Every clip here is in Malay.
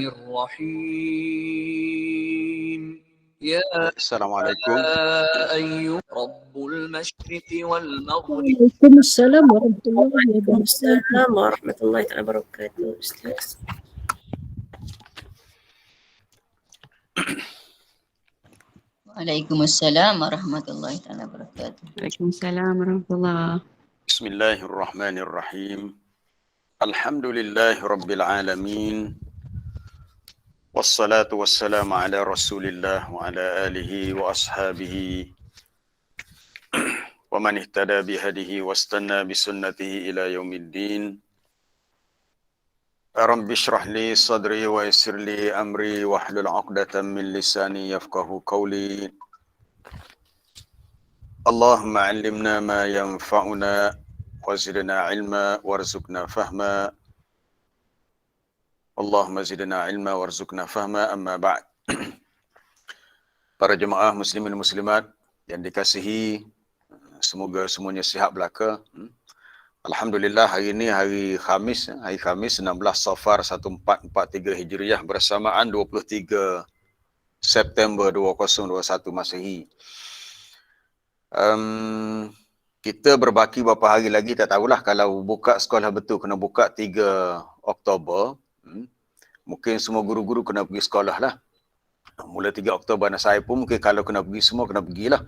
الرحيم يا Assalamualaikum. أيها رب المشرق والمغرب. وعليكم السلام ورحمة الله وبركاته. السلام ورحمة الله تعالى وبركاته. أستاذ Waalaikumsalam warahmatullahi taala wabarakatuh. Waalaikumsalam warahmatullahi. Bismillahirrahmanirrahim. Alhamdulillahi rabbil alamin. Wassalatu wassalamu ala Rasulillah wa ala alihi wa ashabihi wa man ihtada bihadihi wastanna bisunnatihi ila yaumiddin. Rabbi shrah li sadri wa yassir li amri wahlul 'uqdatam min lisani yafqahu qawli. Allahumma 'allimna ma yanfa'una wazidna 'ilma warzuqna fahma. Allahumma zidna 'ilma warzuqna fahma, amma ba'd. Para jemaah muslimin muslimat yang dikasihi, semoga semuanya sihat belaka. Alhamdulillah, hari ini hari Khamis 16 Safar 1443 Hijriah bersamaan 23 September 2021 Masehi. Kita berbaki beberapa hari lagi, tak tahulah kalau buka sekolah betul kena buka 3 Oktober. Mungkin semua guru-guru kena pergi sekolah lah. Mula 3 Oktober dan saya pun mungkin kalau kena pergi semua kena pergilah.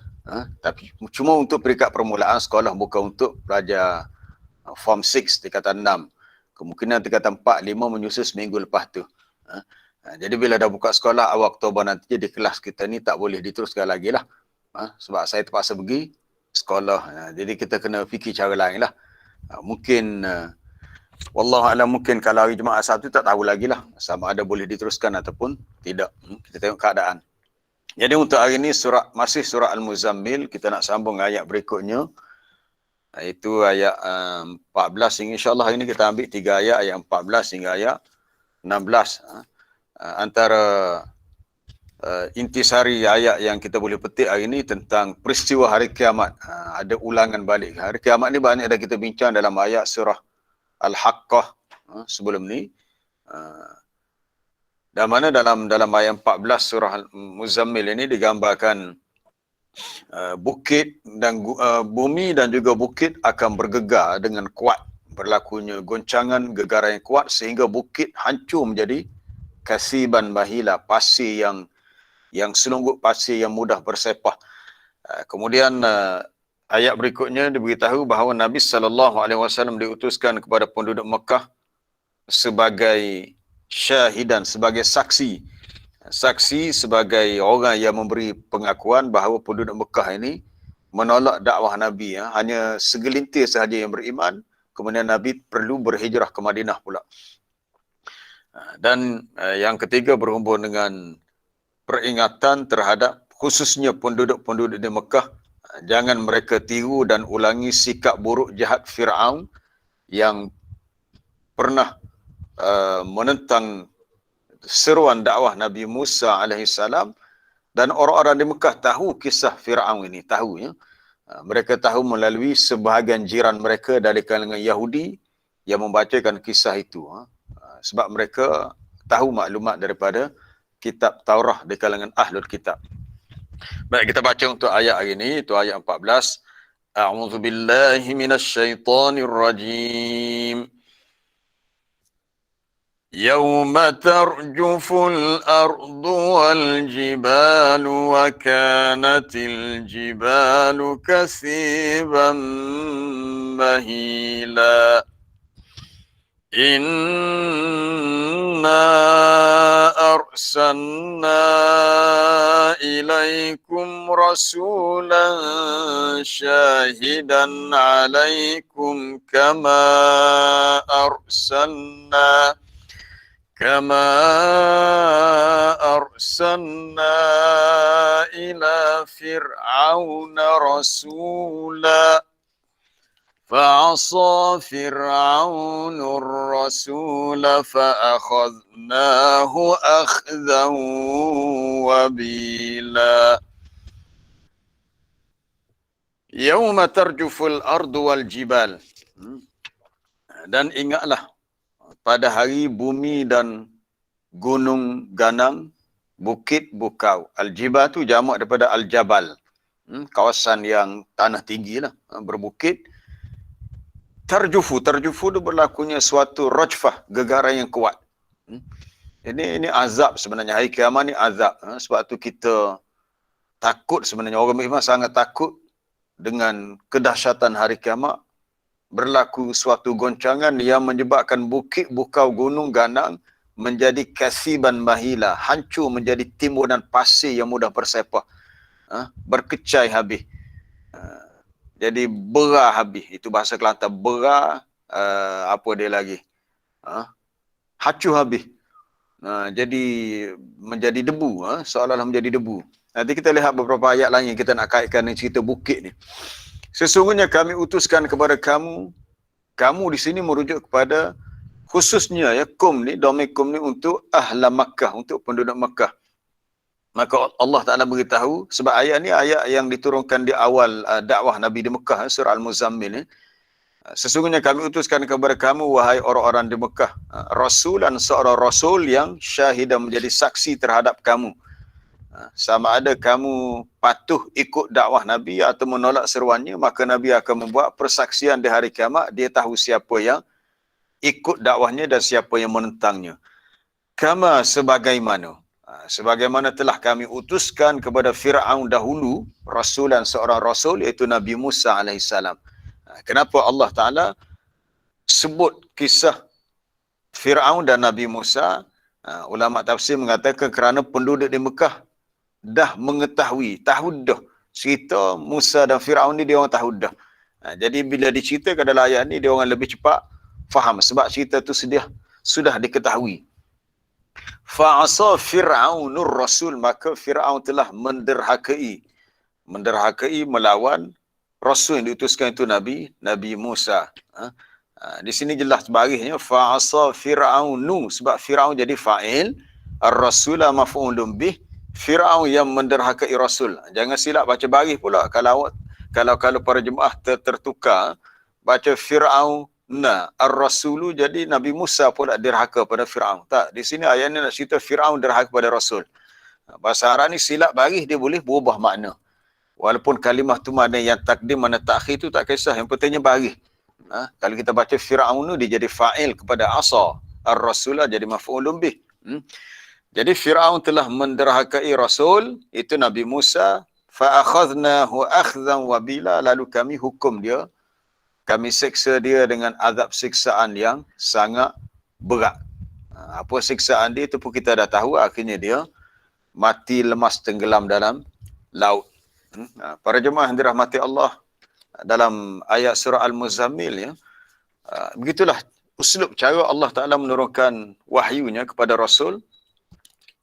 Tapi cuma untuk peringkat permulaan sekolah bukan untuk pelajar Form 6 tingkatan 6. Kemungkinan tingkatan 4, 5 menyusul seminggu lepas tu. Jadi bila dah buka sekolah awal Oktober nanti, di kelas kita ni tak boleh diteruskan lagi lah. Sebab saya terpaksa pergi sekolah. Jadi kita kena fikir cara lain lah. Mungkin Wallahualam, mungkin kalau hari Jumaat Sabtu tak tahu lagi lah sama ada boleh diteruskan ataupun tidak. Kita tengok keadaan. Jadi untuk hari ini masih surah Al-Muzammil, kita nak sambung ayat berikutnya, iaitu ayat 14 hingga, insyaAllah hari ini kita ambil 3 ayat 14 hingga ayat 16. Antara intisari ayat yang kita boleh petik hari ini tentang peristiwa hari kiamat. Ada ulangan balik. Hari kiamat ni banyak dah kita bincang dalam ayat surah Al-Haqqah sebelum ni. Dan mana dalam ayat 14 surah Al-Muzammil ini digambarkan bukit dan bumi dan juga bukit akan bergegar dengan kuat. Berlakunya goncangan gegaran yang kuat sehingga bukit hancur menjadi kasiban bahila, pasir yang selunggup, pasir yang mudah bersepah. Kemudian ayat berikutnya diberitahu bahawa Nabi SAW diutuskan kepada penduduk Mekah sebagai syahidan, sebagai saksi. Saksi sebagai orang yang memberi pengakuan bahawa penduduk Mekah ini menolak dakwah Nabi. Hanya segelintir sahaja yang beriman. Kemudian Nabi perlu berhijrah ke Madinah pula. Dan yang ketiga berhubung dengan peringatan terhadap khususnya penduduk-penduduk di Mekah. Jangan mereka tiru dan ulangi sikap buruk jahat Fir'aun yang pernah menentang seruan dakwah Nabi Musa alaihissalam. Dan orang-orang di Mekah tahu kisah Fir'aun ini, tahu ya. Mereka tahu melalui sebahagian jiran mereka dari kalangan Yahudi yang membacakan kisah itu. Sebab mereka tahu maklumat daripada kitab Taurah di kalangan Ahlul Kitab. Baik, kita baca untuk ayat hari ini, itu ayat 14. A'udzu billahi minasyaitonir rajim. Yauma tarjuful ardu wal jibalu wa kanatil jibalu kasiban mahila. Inna arsalna ilaikum rasulan syahidan alaikum kama arsalna ila fir'auna rasula فعصى فرعون الرسول فأخذناه أخذا وبيلا يوم ترجف الأرض والجبال. Dan ingatlah pada hari bumi dan gunung ganang, bukit bukau. Al-jibal tu jamak daripada al-jabal. Kawasan yang tanah tinggi lah, berbukit. Tarjufu tu berlakunya suatu rajfah, gegaran yang kuat. Ini azab sebenarnya, hari kiamat ni azab. Sebab tu kita takut sebenarnya, orang memang sangat takut dengan kedahsyatan hari kiamat. Berlaku suatu goncangan yang menyebabkan bukit bukau gunung ganang menjadi kasiban mahila, hancur menjadi timbunan pasir yang mudah bersepah, berkecai habis. Jadi berah habis. Itu bahasa Kelantan, berah, apa dia lagi? Hancur habis. Jadi menjadi debu, seolah-olah menjadi debu. Nanti kita lihat beberapa ayat lain yang kita nak kaitkan dengan cerita bukit ni. Sesungguhnya kami utuskan kepada kamu di sini merujuk kepada khususnya ya kum ni, domain kum ni untuk ahla Makkah, untuk penduduk Makkah. Maka Allah Ta'ala beritahu, sebab ayat ni ayat yang diturunkan di awal dakwah Nabi di Mekah, surah Al-Muzammil ni. Sesungguhnya kami utuskan kepada kamu, wahai orang-orang di Mekah, rasulan, seorang rasul yang syahidan, menjadi saksi terhadap kamu. Sama ada kamu patuh ikut dakwah Nabi atau menolak seruannya, maka Nabi akan membuat persaksian di hari kiamat. Dia tahu siapa yang ikut dakwahnya dan siapa yang menentangnya. Kama sebagaimana telah kami utuskan kepada Fir'aun dahulu, rasulan, seorang rasul, iaitu Nabi Musa AS. Kenapa Allah Ta'ala sebut kisah Fir'aun dan Nabi Musa? Ulama tafsir mengatakan kerana penduduk di Mekah dah mengetahui, tahu dah cerita Musa dan Fir'aun ni, dia orang tahu dah. Jadi bila diceritakan dalam ayat ni, dia orang lebih cepat faham sebab cerita tu sudah diketahui. Fa'asa Fir'aunur Rasul, maka Fir'aun telah menderhakai melawan Rasul yang diutuskan itu Nabi Musa. Di sini jelas barisnya fa'asa Fir'aunu, sebab Fir'aun jadi fa'il, ar-rasula maf'ulun bih, Fir'aun yang menderhakai Rasul. Jangan silap baca baris pula. Kalau para jemaah tertukar, baca Fir'aun ar-rasulu, jadi Nabi Musa pula derhaka pada Fir'aun. Tak, di sini ayat ni nak cerita Fir'aun derhaka pada Rasul. Bahasa Arab ni silap baris dia boleh berubah makna. Walaupun kalimah tu mana yang takdim, mana takhir tu tak kisah. Yang pentingnya baris. Kalau kita baca Fir'aun dia jadi fa'il kepada asa, ar-rasulah jadi maf'ulun bih. Jadi Fir'aun telah menderhakai Rasul, itu Nabi Musa. Fa'akhadnahu akhzan wabila, lalu kami hukum dia, kami siksa dia dengan azab siksaan yang sangat berat. Apa siksaan dia itu pun kita dah tahu, akhirnya dia mati lemas tenggelam dalam laut. Para jemaah yang dirahmati Allah, dalam ayat surah Al-Muzammil ya, begitulah uslub cara Allah Ta'ala menurunkan wahyunya kepada Rasul.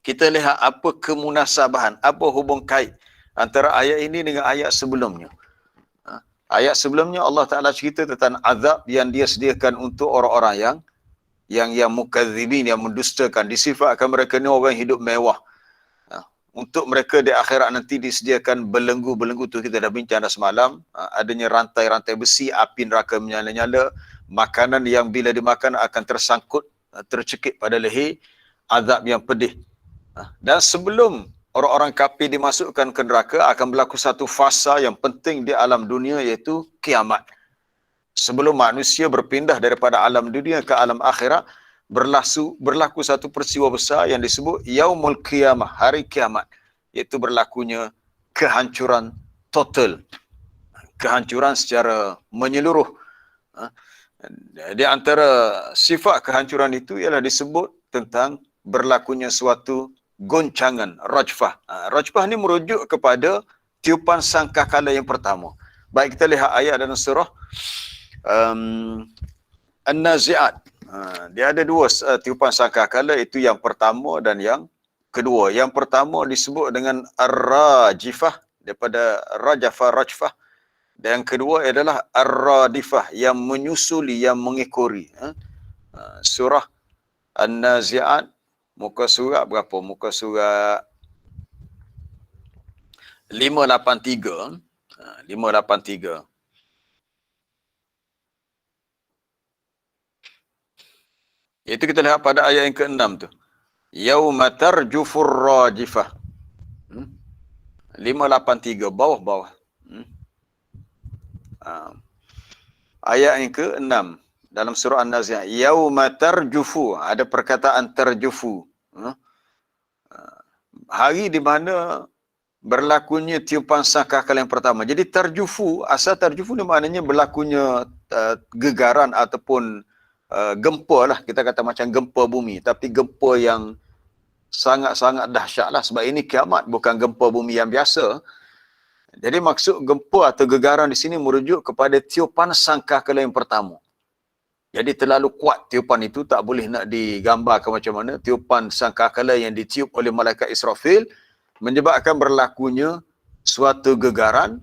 Kita lihat apa kemunasabahan, apa hubung kait antara ayat ini dengan ayat sebelumnya. Ayat sebelumnya Allah Ta'ala cerita tentang azab yang dia sediakan untuk orang-orang yang mukadzibin, yang mendustakan. Disifatkan mereka ni orang hidup mewah. Untuk mereka di akhirat nanti disediakan belenggu-belenggu tu, kita dah bincang dah semalam. Adanya rantai-rantai besi, api neraka menyala-nyala, makanan yang bila dimakan akan tersangkut, tercekik pada leher, azab yang pedih. Dan sebelum orang-orang kafir dimasukkan ke neraka, akan berlaku satu fasa yang penting di alam dunia, iaitu kiamat. Sebelum manusia berpindah daripada alam dunia ke alam akhirat, berlaku satu peristiwa besar yang disebut Yaumul Qiyamah, hari kiamat. Iaitu berlakunya kehancuran total. Kehancuran secara menyeluruh. Di antara sifat kehancuran itu ialah disebut tentang berlakunya suatu goncangan, rajfah. Rajfah ni merujuk kepada tiupan sangkakala yang pertama. Baik, kita lihat ayat dalam surah An-Nazi'at. Dia ada dua tiupan sangkakala, itu yang pertama dan yang kedua. Yang pertama disebut dengan Ar-Rajifah, daripada Rajafah, Rajfah. Dan yang kedua adalah ar-radifah, yang menyusuli, yang mengekori. Surah An-Nazi'at, muka surat berapa? Muka surat 583. 583. Itu kita lihat pada ayat yang ke-6 tu. Yauma tarjufur rajifah. 583 bawah-bawah. Ayat yang ke-6 dalam surah An-Nazi'at. Yauma tarjufu, ada perkataan tarjufu. Hari di mana berlakunya tiupan sangkakala yang pertama. Jadi tarjufu, asal tarjufu ni maknanya berlakunya gegaran ataupun gempa lah, kita kata macam gempa bumi, tapi gempa yang sangat-sangat dahsyat lah, sebab ini kiamat, bukan gempa bumi yang biasa. Jadi maksud gempa atau gegaran di sini merujuk kepada tiupan sangkakala yang pertama. Jadi terlalu kuat tiupan itu, tak boleh nak digambarkan macam mana. Tiupan sangkakala yang ditiup oleh malaikat Israfil menyebabkan berlakunya suatu gegaran,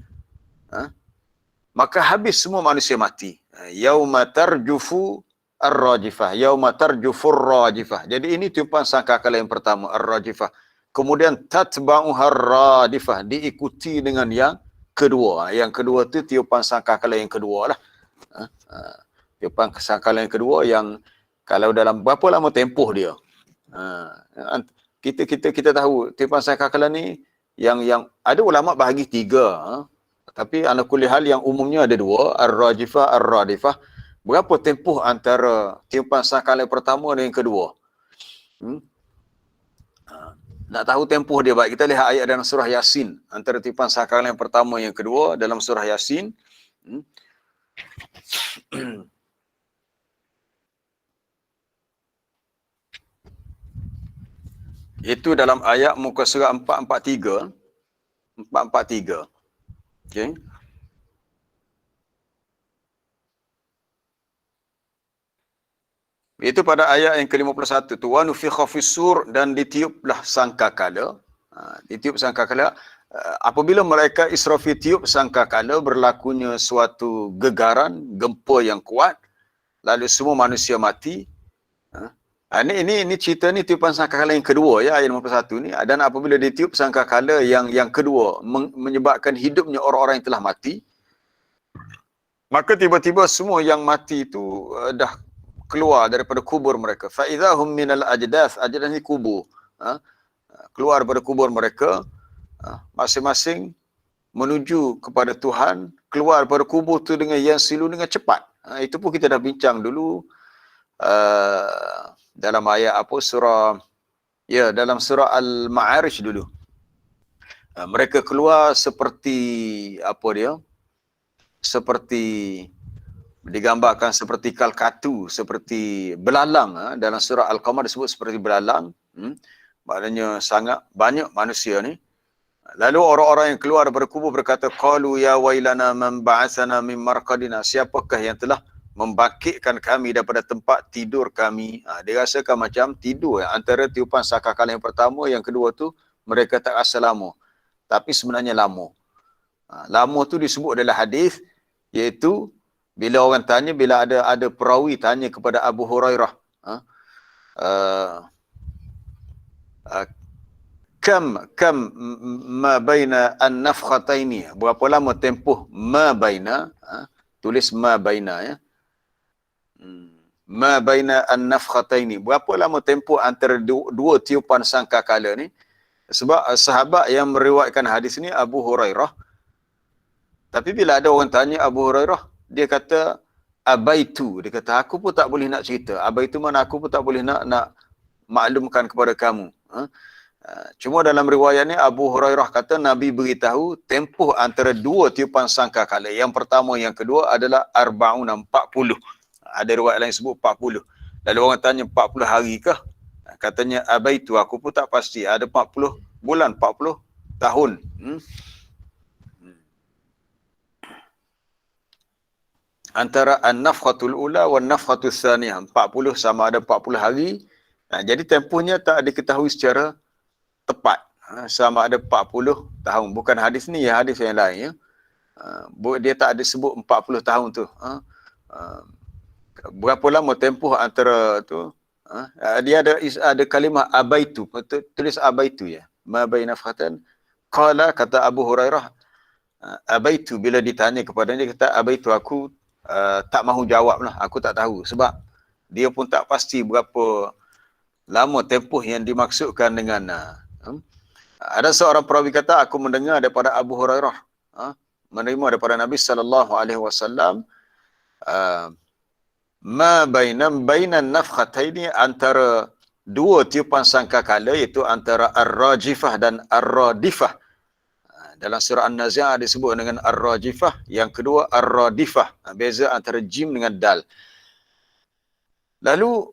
maka habis semua manusia mati. Yauma tarjufu ar-rajifah, yauma tarjufur rajifah. Jadi ini tiupan sangkakala yang pertama, ar-rajifah. Kemudian tatba'uhar radifah, diikuti dengan yang kedua. Yang kedua tu tiupan sangkakala yang kedua lah. Tiupan sangkakala yang kedua yang kalau dalam berapa lama tempoh dia. Kita tahu tiupan sangkakala ni yang ada ulama bahagi 3. Tapi ala kulli hal yang umumnya ada 2, ar-rajifah, ar-radifah. Berapa tempoh antara tiupan sangkakala pertama dan yang kedua? Nak tahu tempoh dia, baik kita lihat ayat dalam surah Yasin. Antara tiupan sangkakala yang pertama yang kedua dalam surah Yasin. Itu dalam ayat muka surat 443. 443. Okey. Itu pada ayat yang ke-51 tu, wa nufikha fis-sur, dan ditiuplah sangkakala. Ditiup sangkakala. Apabila mereka Israfil tiup sangkakala, berlakunya suatu gegaran, gempa yang kuat, lalu semua manusia mati. Ini cerita ni tiupan sangkakala yang kedua ya, ayat 51 ni. Dan apabila ditiup sangkakala yang kedua menyebabkan hidupnya orang-orang yang telah mati, maka tiba-tiba semua yang mati itu dah keluar daripada kubur mereka. Fa idahum minal ajdath, ajdath ni kubur. Keluar daripada kubur mereka, masing-masing menuju kepada Tuhan, keluar daripada kubur tu dengan yang silu dengan cepat. Itu pun kita dah bincang dulu dalam ayat dalam surah Al-Ma'arij dulu. Mereka keluar seperti seperti digambarkan seperti kalkatu, seperti belalang. Dalam surah Al-Qamar disebut seperti belalang. Maknanya sangat banyak manusia ni. Lalu orang-orang yang keluar daripada kubur berkata, qalu ya wailana man ba'athana min marqadina, siapakah yang telah membangkitkan kami daripada tempat tidur kami. Dia rasakan macam tidur. Antara tiupan sangkakala yang pertama, yang kedua tu mereka tak rasa lama, tapi sebenarnya lama. Lama tu disebut dalam hadis, iaitu bila orang tanya, bila ada perawi tanya kepada Abu Hurairah, kam ma baina an-nafkhataini, berapa lama tempoh ma baina, tulis ma baina ya. Ma baina an-nafkhataini, berapa lama tempoh antara dua tiupan sangkakala ni? Sebab sahabat yang meriwayatkan hadis ni Abu Hurairah. Tapi bila ada orang tanya Abu Hurairah, dia kata abaitu, dia kata aku pun tak boleh nak cerita. Abaitu mana aku pun tak boleh nak maklumkan kepada kamu. Cuma dalam riwayat ni Abu Hurairah kata Nabi beritahu tempoh antara dua tiupan sangkakala, yang pertama yang kedua adalah 40. Ada riwayat lain sebut 40. Lalu orang tanya 40 hari kah? Katanya abaitu, aku pun tak pasti. Ada 40 bulan, 40 tahun. Antara an-nafkhatul ula wa an-nafkhatul tsaniyah, 40 sama ada 40 hari. Jadi tempohnya tak diketahui secara tepat. Sama ada 40 tahun. Bukan hadis ni, ya hadis yang lain ya. Dia tak ada sebut 40 tahun tu. Berapa lama tempoh antara tu? Dia ada kalimah abaitu, tulis abaitu ya. Ma baina nafkhatan. Qala, kata Abu Hurairah, abaitu, bila ditanya kepadanya, kata abaitu, aku tak mahu jawab lah, aku tak tahu. Sebab dia pun tak pasti berapa lama tempoh yang dimaksudkan dengan ada seorang perawi kata, aku mendengar daripada Abu Hurairah, menerima daripada Nabi SAW, ma bainan nafkhataini, antara dua tiupan sangkakala, iaitu antara ar-rajifah dan ar-radifah. Dalam surah An-Nazi'ah disebut dengan ar-rajifah, yang kedua ar-radifah. Beza antara jim dengan dal. Lalu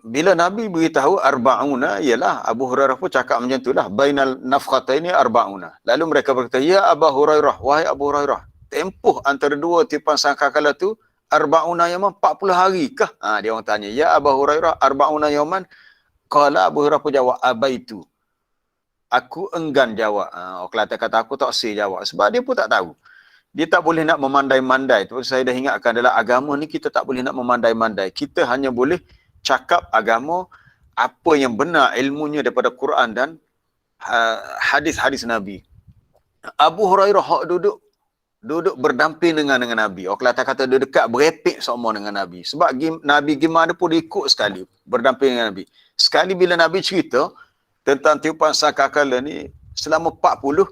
bila Nabi beritahu arba'una, ialah Abu Hurairah pun cakap macam itulah, bainal nafkhataini arba'una. Lalu mereka berkata, ya Abu Hurairah, wahai Abu Hurairah, tempoh antara dua tiupan sangkakala tu arba'una yaman, 40 hari kah? Dia orang tanya, ya Abu Hurairah, arba'una yaman. Qala, Abu Hurairah pun jawab, abaitu, aku enggan jawab. Orang Kelantan kata, aku tak say jawab. Sebab dia pun tak tahu. Dia tak boleh nak memandai-mandai. Tu saya dah ingatkan, dalam agama ni kita tak boleh nak memandai-mandai. Kita hanya boleh cakap agama, apa yang benar ilmunya daripada Quran dan hadis-hadis Nabi. Abu Hurairah hak duduk berdamping dengan Nabi. Orang Kelantan kata dia dekat berepek sama dengan Nabi. Sebab Nabi gimana pun dia ikut sekali berdamping dengan Nabi. Sekali bila Nabi cerita tentang tiupan sangkakala ni selama 40,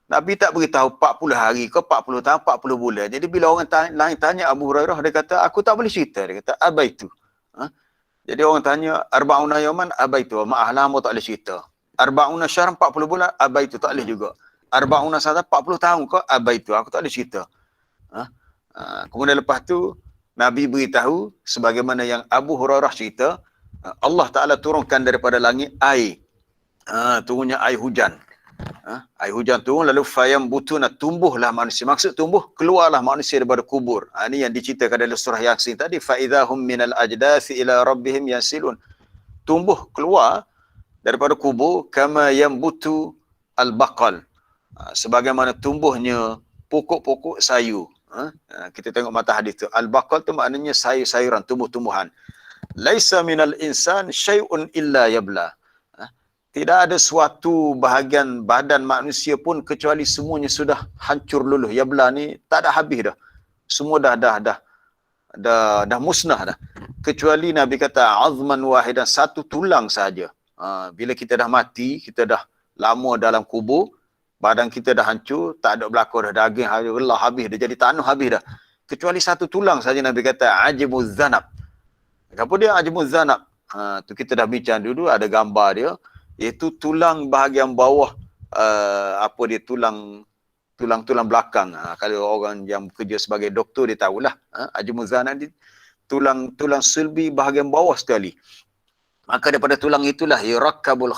Nabi tak beritahu 40 hari ke 40 tahun, 40 bulan. Jadi bila orang lain tanya Abu Hurairah, dia kata, aku tak boleh cerita. Dia kata, abaitu. Jadi orang tanya, arba'una yaman, abaitu. Maaf lama tak boleh cerita. Arba'una syahran, 40 bulan, abaitu. Tak boleh juga. Arba'una sana, 40 tahun ke, abaitu. Aku tak boleh cerita. Kemudian lepas tu, Nabi beritahu, sebagaimana yang Abu Hurairah cerita, Allah Ta'ala turunkan daripada langit air. Turunnya air hujan. Air hujan turun, lalu fayam butuna, tumbuhlah manusia. Maksud tumbuh, keluarlah manusia daripada kubur. Ini yang diceritakan dalam surah Yasin tadi. Fa'idhahum minal ajdasi ila rabbihim yansilun. Tumbuh keluar daripada kubur, kama yambutu al-baqal. Sebagaimana tumbuhnya pokok-pokok sayu. Kita tengok mata hadis tu. Al-baqal tu maknanya sayur-sayuran, tumbuh-tumbuhan. Laisa minal insan syai'un illa yabla. Tidak ada suatu bahagian badan manusia pun kecuali semuanya sudah hancur luluh. Yabla ni tak ada habis dah. Semua dah musnah dah. Kecuali Nabi kata azman wahidan, satu tulang saja. Bila kita dah mati, kita dah lama dalam kubur, badan kita dah hancur, tak ada belakang dah, daging Allah habis dah, jadi tanah habis dah. Kecuali satu tulang saja Nabi kata ajimuz zanab. Apa dia ajimuz zanab? Tu kita dah bincang dulu, ada gambar dia. Iaitu tulang bahagian bawah, tulang belakang. Kalau orang yang bekerja sebagai doktor dia tahulah. Ajmuzana ni tulang sulbi bahagian bawah sekali. Maka daripada tulang itulah yurakkabul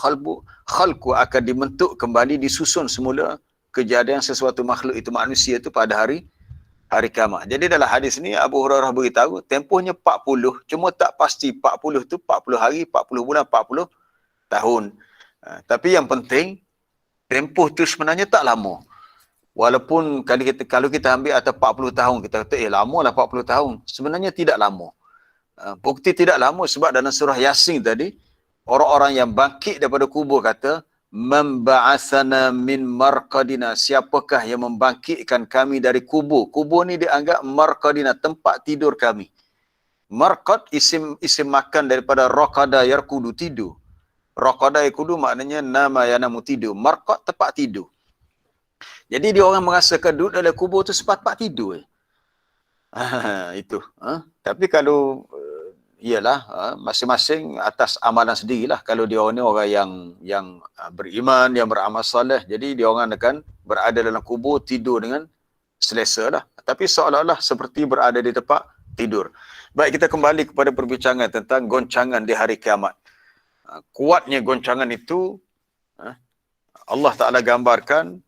khalqu akan dibentuk kembali, disusun semula kejadian sesuatu makhluk itu, manusia itu pada hari kiamat. Jadi dalam hadis ni Abu Hurairah beritahu tempohnya 40, cuma tak pasti 40 tu 40 hari, 40 bulan, 40 tahun. Tapi yang penting tempoh tu sebenarnya tak lama. Walaupun kalau kita ambil atas 40 tahun, kita kata lama lah 40 tahun. Sebenarnya tidak lama. Bukti tidak lama sebab dalam surah Yasin tadi, orang-orang yang bangkit daripada kubur kata, memba'asana min marqadina, siapakah yang membangkitkan kami dari kubur. Kubur ni dianggap marqadina, tempat tidur kami. Marqad isim makan daripada raqada yarkudu, tidur. Raqada yarkudu maknanya nama yanamu, tidur. Marqad tempat tidur. Jadi dia orang merasakan duduk dalam kubur tu tempat tidur. Itu. Tapi kalau ialah masing-masing atas amalan sendirilah. Kalau dia orang ni orang yang beriman, yang beramal soleh, jadi dia orang akan berada dalam kubur tidur dengan selesa lah. Tapi seolah-olah seperti berada di tempat tidur. Baik, kita kembali kepada perbincangan tentang goncangan di hari kiamat. Kuatnya goncangan itu Allah Ta'ala gambarkan.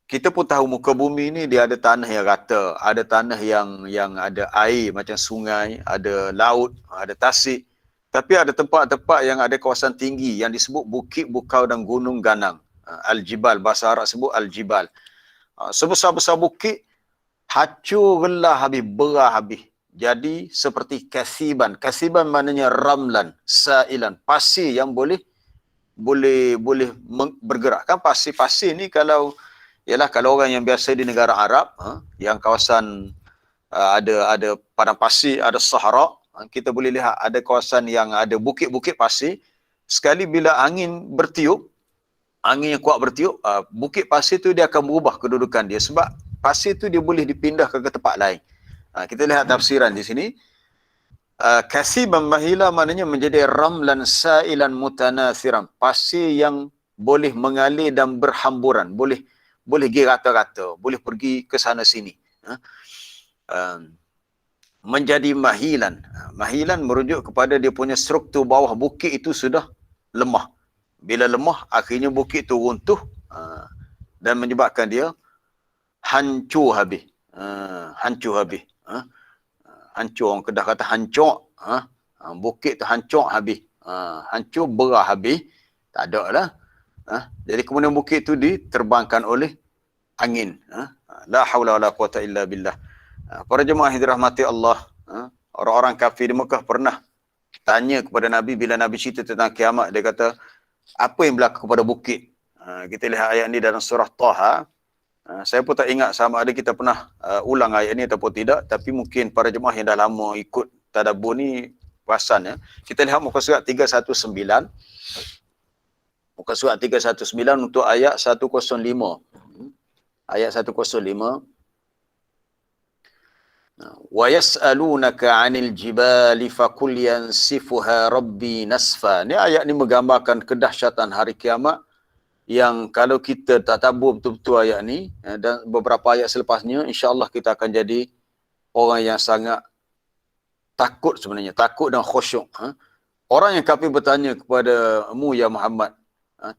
Kita pun tahu muka bumi ni dia ada tanah yang rata, ada tanah yang ada air macam sungai, ada laut, ada tasik. Tapi ada tempat-tempat yang ada kawasan tinggi yang disebut bukit, bukau dan gunung ganang. Al-Jibal, bahasa Arab sebut Al-Jibal. Sebesar-besar bukit, hancur relah habis, berah habis. Jadi seperti kasiban. Kasiban maknanya ramlan, sailan, pasir yang boleh bergerak. Kan pasir ni kalau orang yang biasa di negara Arab, yang kawasan ada padang pasir, ada Sahara, kita boleh lihat ada kawasan yang ada bukit-bukit pasir. Sekali bila angin yang kuat bertiup, bukit pasir tu dia akan berubah kedudukan dia sebab pasir tu dia boleh dipindahkan ke tempat lain. Kita lihat tafsiran di sini. Kasiban mahila maknanya menjadi ramlan sailan mutanathiran, pasir yang boleh mengalir dan berhamburan, boleh pergi rata-rata, boleh pergi ke sana sini. Menjadi mahilan. Mahilan merujuk kepada dia punya struktur bawah bukit itu sudah lemah. Bila lemah, akhirnya bukit itu runtuh dan menyebabkan dia hancur habis. Hancur habis. Hancur, orang Kedah kata hancur. Bukit tu hancur habis. Hancur, berah habis. Tak ada lah. Jadi kemudian bukit tu diterbangkan oleh angin. La haula wala quwata illa billah. Para jemaah yang dirahmati Allah, orang-orang kafir di Mekah pernah tanya kepada Nabi bila Nabi cerita tentang kiamat. Dia kata, apa yang berlaku kepada bukit? Kita lihat ayat ni dalam surah Taha. Saya pun tak ingat sama ada kita pernah ulang ayat ni ataupun tidak, tapi mungkin para jemaah yang dah lama ikut tadabbur ni perasan ya. Kita lihat muka surat 319. Muka surat 319 untuk ayat 105. Ayat 105. Wa yas'alunaka 'anil jibali faqul yansifuha rabbi nasfa. Ni ayat ni menggambarkan kedahsyatan hari kiamat yang kalau kita tak tabur betul-betul ayat ni dan beberapa ayat selepasnya, insya-Allah kita akan jadi orang yang sangat takut sebenarnya, takut dan khusyuk. Orang yang kafir bertanya kepada mu ya Muhammad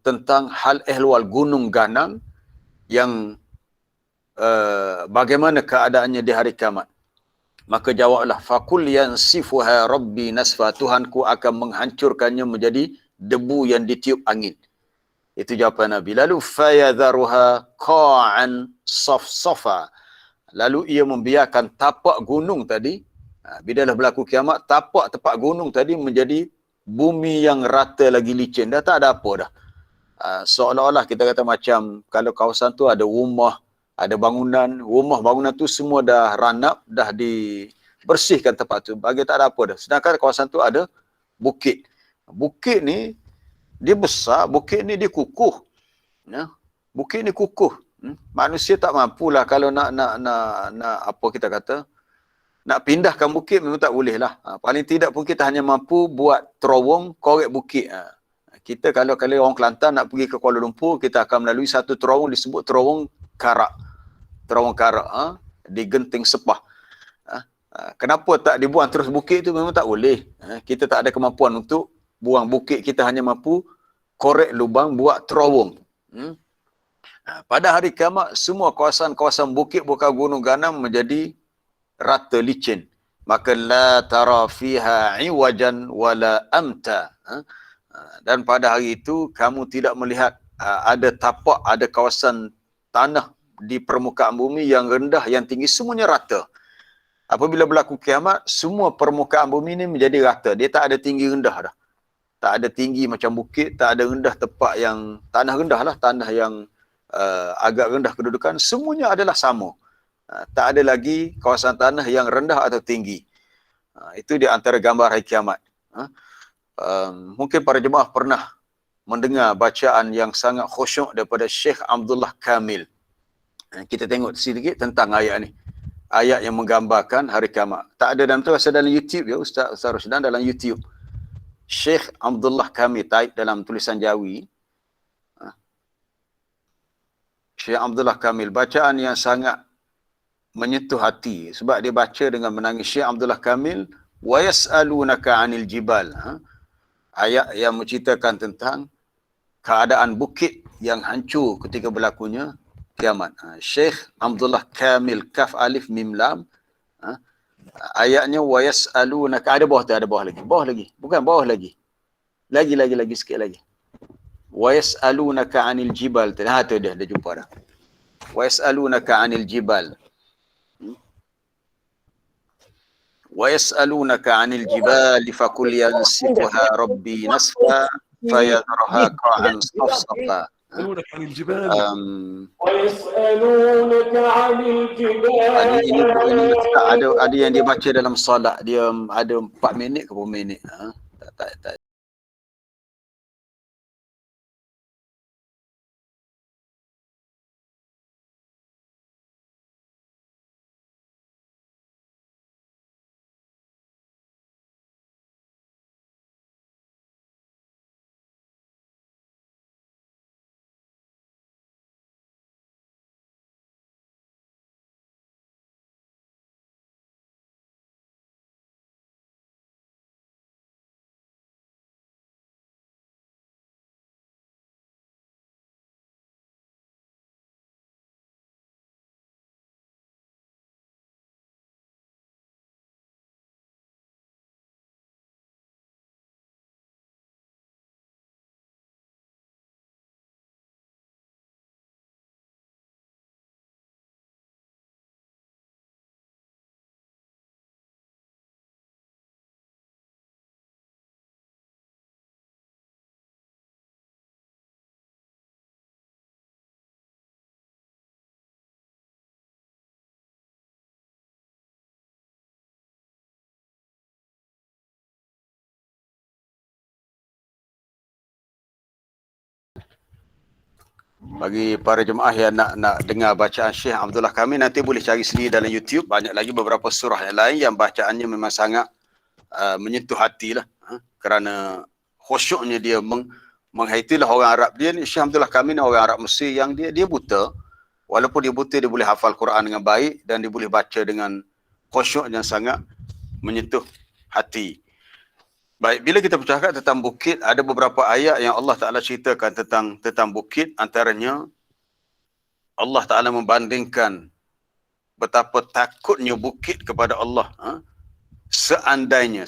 tentang hal ehwal gunung ganang yang bagaimana keadaannya di hari kiamat. Maka jawablah, faqul yansifuha rabbi nasfa, Tuhanku akan menghancurkannya menjadi debu yang ditiup angin. Itu jawapan Nabi. Lalu fayadharuha qa'an safsafa. Lalu ia membiarkan tapak gunung tadi, bila dah berlaku kiamat, tapak gunung tadi menjadi bumi yang rata lagi licin. Dah tak ada apa dah. Seolah-olah kita kata macam kalau kawasan tu ada rumah, ada bangunan, bangunan tu semua dah ranap, dah dibersihkan tempat tu. Bagi tak ada apa dah. Sedangkan kawasan tu ada bukit. Bukit ni dia besar, bukit ni dia kukuh. Ya. Bukit ni kukuh. Manusia tak mampulah kalau nak apa kita kata, nak pindahkan bukit memang tak boleh lah. Paling tidak pun kita hanya mampu buat terowong korek bukit. Kita kalau orang Kelantan nak pergi ke Kuala Lumpur, kita akan melalui satu terowong disebut terowong Karak. Terowong Karak di Genting Sepah. Kenapa tak dibuang terus bukit tu? Memang tak boleh. Kita tak ada kemampuan untuk buang bukit, kita hanya mampu korek lubang buat terowong. Pada hari kiamat, semua kawasan-kawasan bukit bukan gunung ganam menjadi rata licin. Maka la tara fiha iwajan wala amta. Dan pada hari itu kamu tidak melihat ada tapak, ada kawasan tanah di permukaan bumi yang rendah, yang tinggi, semuanya rata. Apabila berlaku kiamat, semua permukaan bumi ini menjadi rata. Dia tak ada tinggi rendah dah. Tak ada tinggi macam bukit, tak ada rendah tempat yang tanah rendah lah, tanah yang agak rendah kedudukan, semuanya adalah sama. Tak ada lagi kawasan tanah yang rendah atau tinggi. Itu di antara gambar hari kiamat. Mungkin para jemaah pernah mendengar bacaan yang sangat khusyuk daripada Syekh Abdullah Kamil. Kita tengok sedikit tentang ayat ni. Ayat yang menggambarkan hari kiamat. Tak ada dalam tu, rasa dalam YouTube ya, Ustaz Rusdan dalam YouTube. Syekh Abdullah Kamil, type dalam tulisan Jawi. Syekh Abdullah Kamil, bacaan yang sangat menyentuh hati sebab dia baca dengan menangis. Syekh Abdullah Kamil, wa yas'alunaka 'anil jibal. Ayat yang menceritakan tentang keadaan bukit yang hancur ketika berlakunya kiamat. Syekh Abdullah Kamil, kaf alif mim lam. Ayatnya wa yas'alunaka, ada bawah tu, ada bawah lagi. Bukan bawah lagi. Lagi sikit lagi. Wa yas'alunaka 'anil jibal. Tu dia jumpa dah. Wa yas'alunaka 'anil jibal. Wa yas'alunaka 'anil jibali faqul yansifuha rabbi nasfa fayadhruha qa'an safsafa. يسألونك عن الجبال ويسألونك عن الجبال Ini ada yang dia baca dalam solat, dia ada 4 minit ke berapa minit. Tak. Bagi para jemaah yang nak dengar bacaan Syekh Abdullah Kamil, nanti boleh cari sendiri dalam YouTube. Banyak lagi beberapa surah yang lain yang bacaannya memang sangat menyentuh hati lah. Kerana khusyuknya dia menghaitilah orang Arab dia ni. Syekh Abdullah Kamil ni orang Arab Mesir yang dia buta. Walaupun dia buta, dia boleh hafal Quran dengan baik dan dia boleh baca dengan khusyuk yang sangat menyentuh hati. Baik, bila kita bercakap tentang bukit, ada beberapa ayat yang Allah Ta'ala ceritakan tentang bukit. Antaranya, Allah Ta'ala membandingkan betapa takutnya bukit kepada Allah. Seandainya,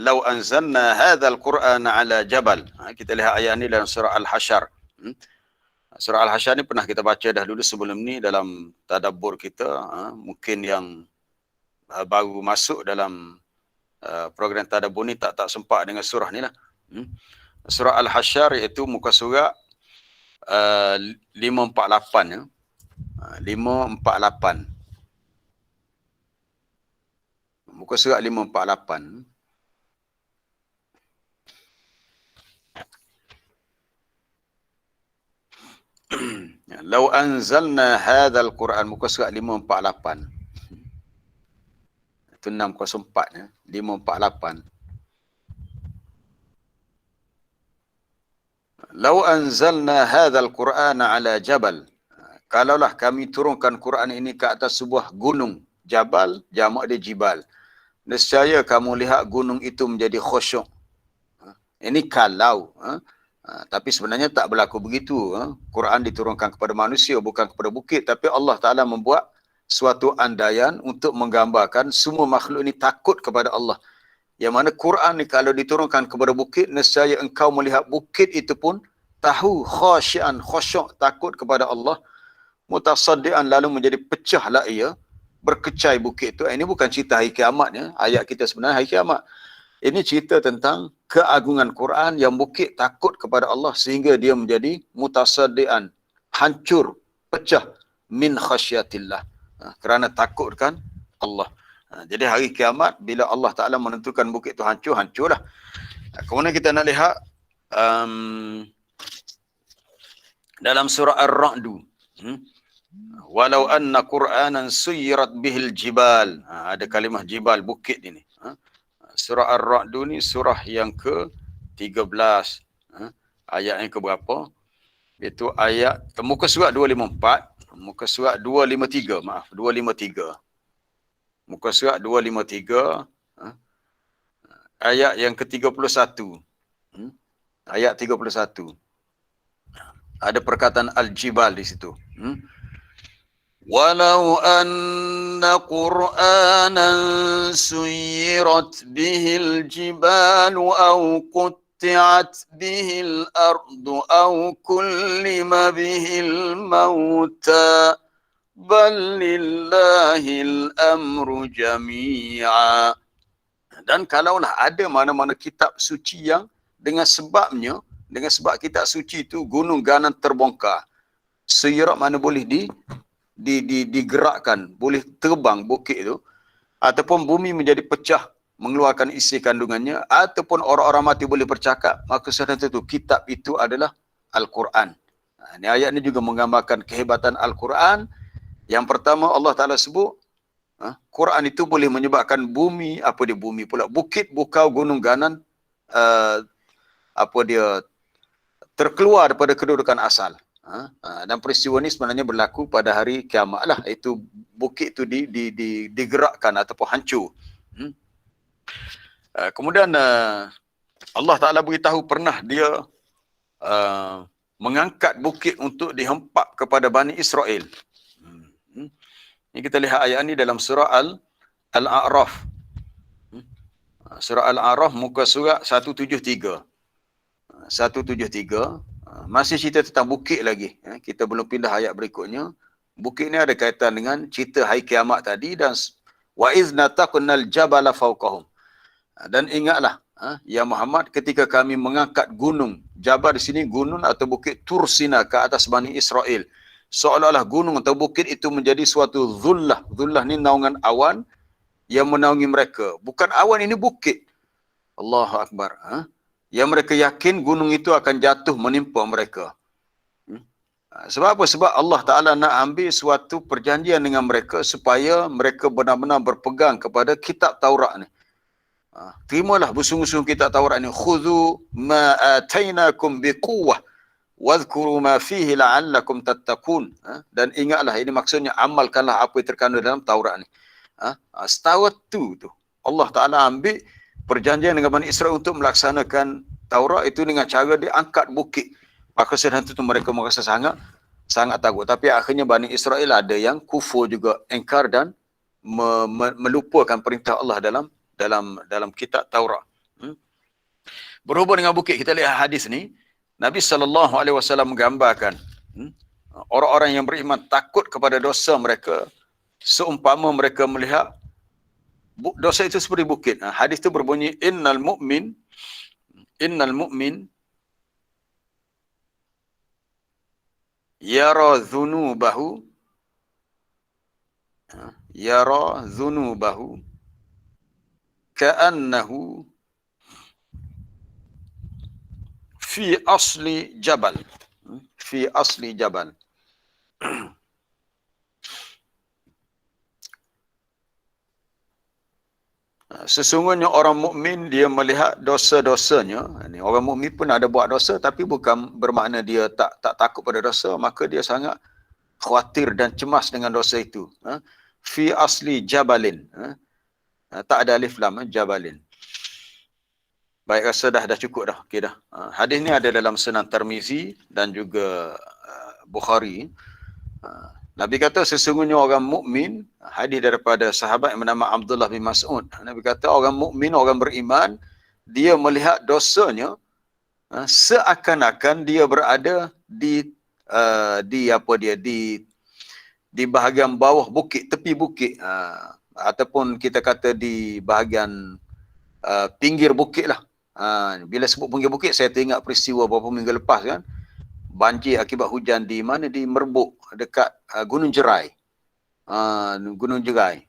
lau anzalna hadzal Qur'ana ala jabal. Kita lihat ayat ni dalam surah Al-Hasyr. Surah Al-Hasyr ni pernah kita baca dah dulu sebelum ni dalam tadabbur kita. Mungkin yang baru masuk dalam program tadabbur ni tak sempat dengan surah ni lah. Surah Al-Hasyr iaitu muka surat 548 ya. 548. Muka surat 548. Lau anzalna hadzal Quran, muka surat 548. Itu 604 ya. 548. Lau anzalna hadzal Qur'ana ala jabal. Kalaulah kami turunkan Quran ini ke atas sebuah gunung. Jabal, jamak dia jibal. Nescaya kamu lihat gunung itu menjadi khusyuk. Ini kalau. Tapi sebenarnya tak berlaku begitu. Quran diturunkan kepada manusia, bukan kepada bukit. Tapi Allah Ta'ala membuat suatu andaian untuk menggambarkan semua makhluk ini takut kepada Allah. Yang mana Quran ni kalau diturunkan kepada bukit, nescaya engkau melihat bukit itu pun tahu khasyian, khusyuk, takut kepada Allah. Mutasaddian, lalu menjadi pecahlah ia, berkecai bukit itu. Ini bukan cerita hari kiamat ya. Ayat kita sebenarnya hari kiamat. Ini cerita tentang keagungan Quran yang bukit takut kepada Allah sehingga dia menjadi mutasaddian, hancur, pecah min khasyatillah. Kerana takutkan Allah. Jadi hari kiamat bila Allah Ta'ala menentukan bukit itu hancur, hancurlah. Kemudian kita nak lihat dalam surah Ar-Ra'du. Walau anna Qur'anan suyirat bihil jibal. Ada kalimah jibal, bukit ini. Surah Ar-Ra'du ni surah yang ke-13. Ayat yang ke-berapa? Itu ayat, muka surat 254. Muka surat 253, maaf, 253. Muka surat 253, ayat yang ke-31. Ayat 31. Ada perkataan al-jibal di situ. Walau anna Qur'anan suyirat bihil jibalu au qutti'at bihil ardu au kullima bihil mauta bal lillahil amru jami'a. Dan kalaulah ada mana-mana kitab suci yang dengan sebab kitab suci itu gunung ganan terbongkar, seirap mana boleh digerakkan, boleh terbang bukit itu, ataupun bumi menjadi pecah mengeluarkan isi kandungannya, ataupun orang-orang mati boleh bercakap, maka sudah tentu kitab itu adalah Al-Quran. Ini ayat ini juga menggambarkan kehebatan Al-Quran. Yang pertama Allah Ta'ala sebut, Quran itu boleh menyebabkan bumi, bukit, bukau, gunung ganan, terkeluar daripada kedudukan asal. Dan peristiwa ini sebenarnya berlaku pada hari kiamat lah. Itu bukit itu digerakkan ataupun hancur. Kemudian Allah Ta'ala beritahu pernah dia mengangkat bukit untuk dihempap kepada Bani Israel. Ini kita lihat ayat ini dalam surah Al-A'raf. Surah Al-A'raf muka surat 173. 173. Masih cerita tentang bukit lagi. Kita belum pindah ayat berikutnya. Bukit ni ada kaitan dengan cerita hari kiamat tadi, dan wa iz nataqnal jabala fawqahum. Dan ingatlah ya Muhammad ketika kami mengangkat gunung. Jabal di sini gunung atau bukit Tursina ke atas Bani Israel. Seolah-olah gunung atau bukit itu menjadi suatu zullah. Zullah ni naungan awan yang menaungi mereka. Bukan awan, ini bukit. Allahu Akbar. Yang mereka yakin gunung itu akan jatuh menimpa mereka. Sebab apa? Sebab Allah Ta'ala nak ambil suatu perjanjian dengan mereka supaya mereka benar-benar berpegang kepada kitab Taurat ni. Terimalah bersungguh-sungguh kitab Taurat ni. Khudhu ma atainakum biquwwah wadhkuru ma fihi la'allakum tattaqun. Dan ingatlah, ini maksudnya amalkanlah apa yang terkandung dalam Taurat ni. Setahu tu Allah Ta'ala ambil perjanjian dengan Bani Israel untuk melaksanakan Taurat itu dengan cara dia angkat bukit. Maka sedang itu mereka merasa sangat takut. Tapi akhirnya Bani Israel ada yang kufur juga, engkar dan melupakan perintah Allah dalam kitab Taurat. Berhubung dengan bukit, kita lihat hadis ni. Nabi SAW menggambarkan orang-orang yang beriman takut kepada dosa mereka seumpama mereka melihat dosa itu seperti bukit. Hadis itu berbunyi, innal mu'min yara dhunubahu ka'annahu fi asli jabal. Sesungguhnya orang mukmin dia melihat dosa-dosanya. Orang mukmin pun ada buat dosa, tapi bukan bermakna dia tak takut pada dosa, maka dia sangat khawatir dan cemas dengan dosa itu. Fi asli jabalin. Tak ada alif lam, jabalin. Baik, rasa dah cukup dah. Okey dah. Hadis ni ada dalam Sunan Tirmizi dan juga Bukhari. Nabi kata sesungguhnya orang mukmin, hadis daripada sahabat yang bernama Abdullah bin Mas'ud. Nabi kata orang mukmin, orang beriman, dia melihat dosanya seakan-akan dia berada di bahagian bawah bukit, tepi bukit, ataupun kita kata di bahagian pinggir bukit lah. Bila sebut pinggir bukit, saya teringat peristiwa beberapa minggu lepas kan, banjir akibat hujan di mana, di Merbuk dekat Gunung Jerai. Gunung Jerai.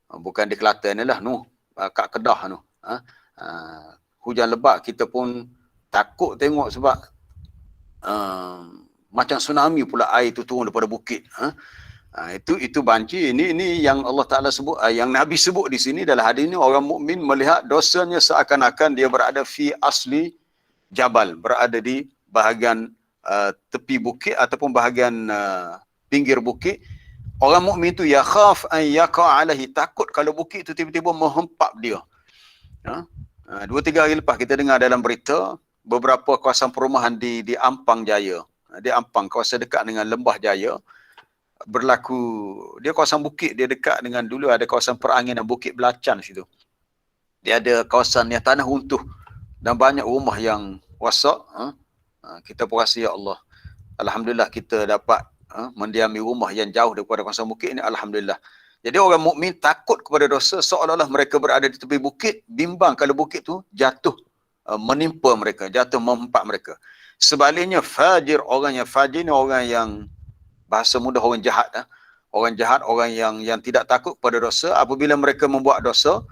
Bukan di Kelantan ni lah, kat Kedah tu. Hujan lebat, kita pun takut tengok sebab macam tsunami pula air tu turun daripada bukit. Itu banjir. Ini yang Allah Ta'ala sebut, yang Nabi sebut di sini dalam hadis ini, orang mukmin melihat dosanya seakan-akan dia berada fi asli jabal, berada di bahagian tepi bukit ataupun bahagian pinggir bukit. Orang mukmin itu yakhaf an yaqa alaihi, takut kalau bukit itu tiba-tiba menghempap dia. 2-3 hari lepas kita dengar dalam berita beberapa kawasan perumahan di Ampang Jaya. Di Ampang, kawasan dekat dengan Lembah Jaya, berlaku, dia kawasan bukit, dia dekat dengan, dulu ada kawasan peranginan Bukit Belacan situ. Dia ada kawasan yang tanah runtuh dan banyak rumah yang rosak. Kita pun rasa, ya Allah, alhamdulillah kita dapat mendiami rumah yang jauh daripada kawasan bukit ini, alhamdulillah. Jadi orang mukmin takut kepada dosa seolah-olah mereka berada di tepi bukit, bimbang kalau bukit tu jatuh menimpa mereka, jatuh memempak mereka. Sebaliknya fajir, orang yang fajir ni orang yang bahasa mudah orang jahat. Orang jahat, orang yang tidak takut kepada dosa. Apabila mereka membuat dosa,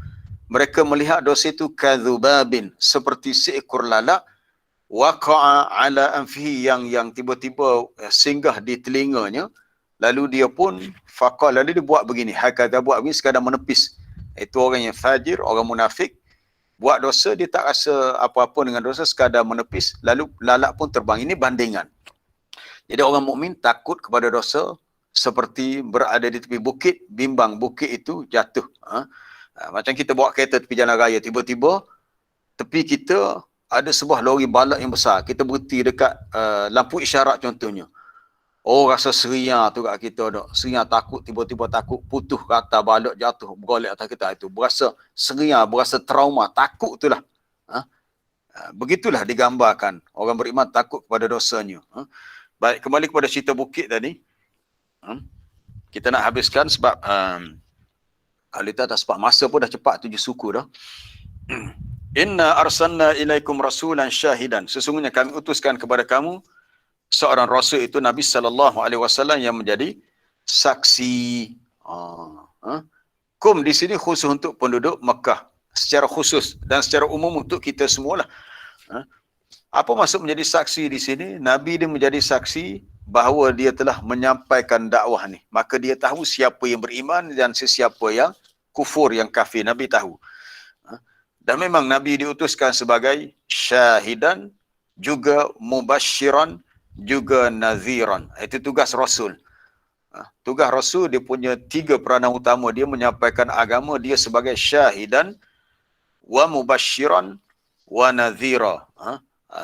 mereka melihat dosa itu kadzubabin, seperti seekor lalat, waqa'a ala anfihi, yang tiba-tiba singgah di telinganya, lalu dia pun faqal, lalu dia buat begini, hakadha, buat begini sekadar menepis. Itu orang yang fajir, orang munafik. Buat dosa, dia tak rasa apa-apa dengan dosa, sekadar menepis, lalu lalat pun terbang. Ini bandingan. Jadi orang mukmin takut kepada dosa seperti berada di tepi bukit, bimbang bukit itu jatuh. Macam kita bawa kereta tepi jalan raya, tiba-tiba tepi kita ada sebuah lori balak yang besar. Kita berhenti dekat lampu isyarat contohnya. Oh, rasa seria tu kat kita dok. Seria takut, tiba-tiba takut putuh rata balak jatuh bergolek atas kita itu. Berasa seria, berasa trauma, takut itulah. Begitulah digambarkan orang beriman takut kepada dosanya. Baik, kembali kepada cerita bukit tadi. Kita nak habiskan sebab kalau kita dah sebab masa pun dah cepat 7 suku dah. Inna arsalna ilaikum rasulan syahidan. Sesungguhnya kami utuskan kepada kamu seorang rasul, itu Nabi SAW yang menjadi saksi. Kum di sini khusus untuk penduduk Mekah secara khusus dan secara umum untuk kita semualah. Apa maksud menjadi saksi di sini? Nabi dia menjadi saksi bahawa dia telah menyampaikan dakwah ni. Maka dia tahu siapa yang beriman dan sesiapa yang kufur, yang kafir. Nabi tahu. Dan memang Nabi diutuskan sebagai syahidan, juga mubasyiran, juga naziran. Itu tugas Rasul. Tugas Rasul, dia punya 3 peranan utama. Dia menyampaikan agama, dia sebagai syahidan, wa mubasyiran, wa nazira.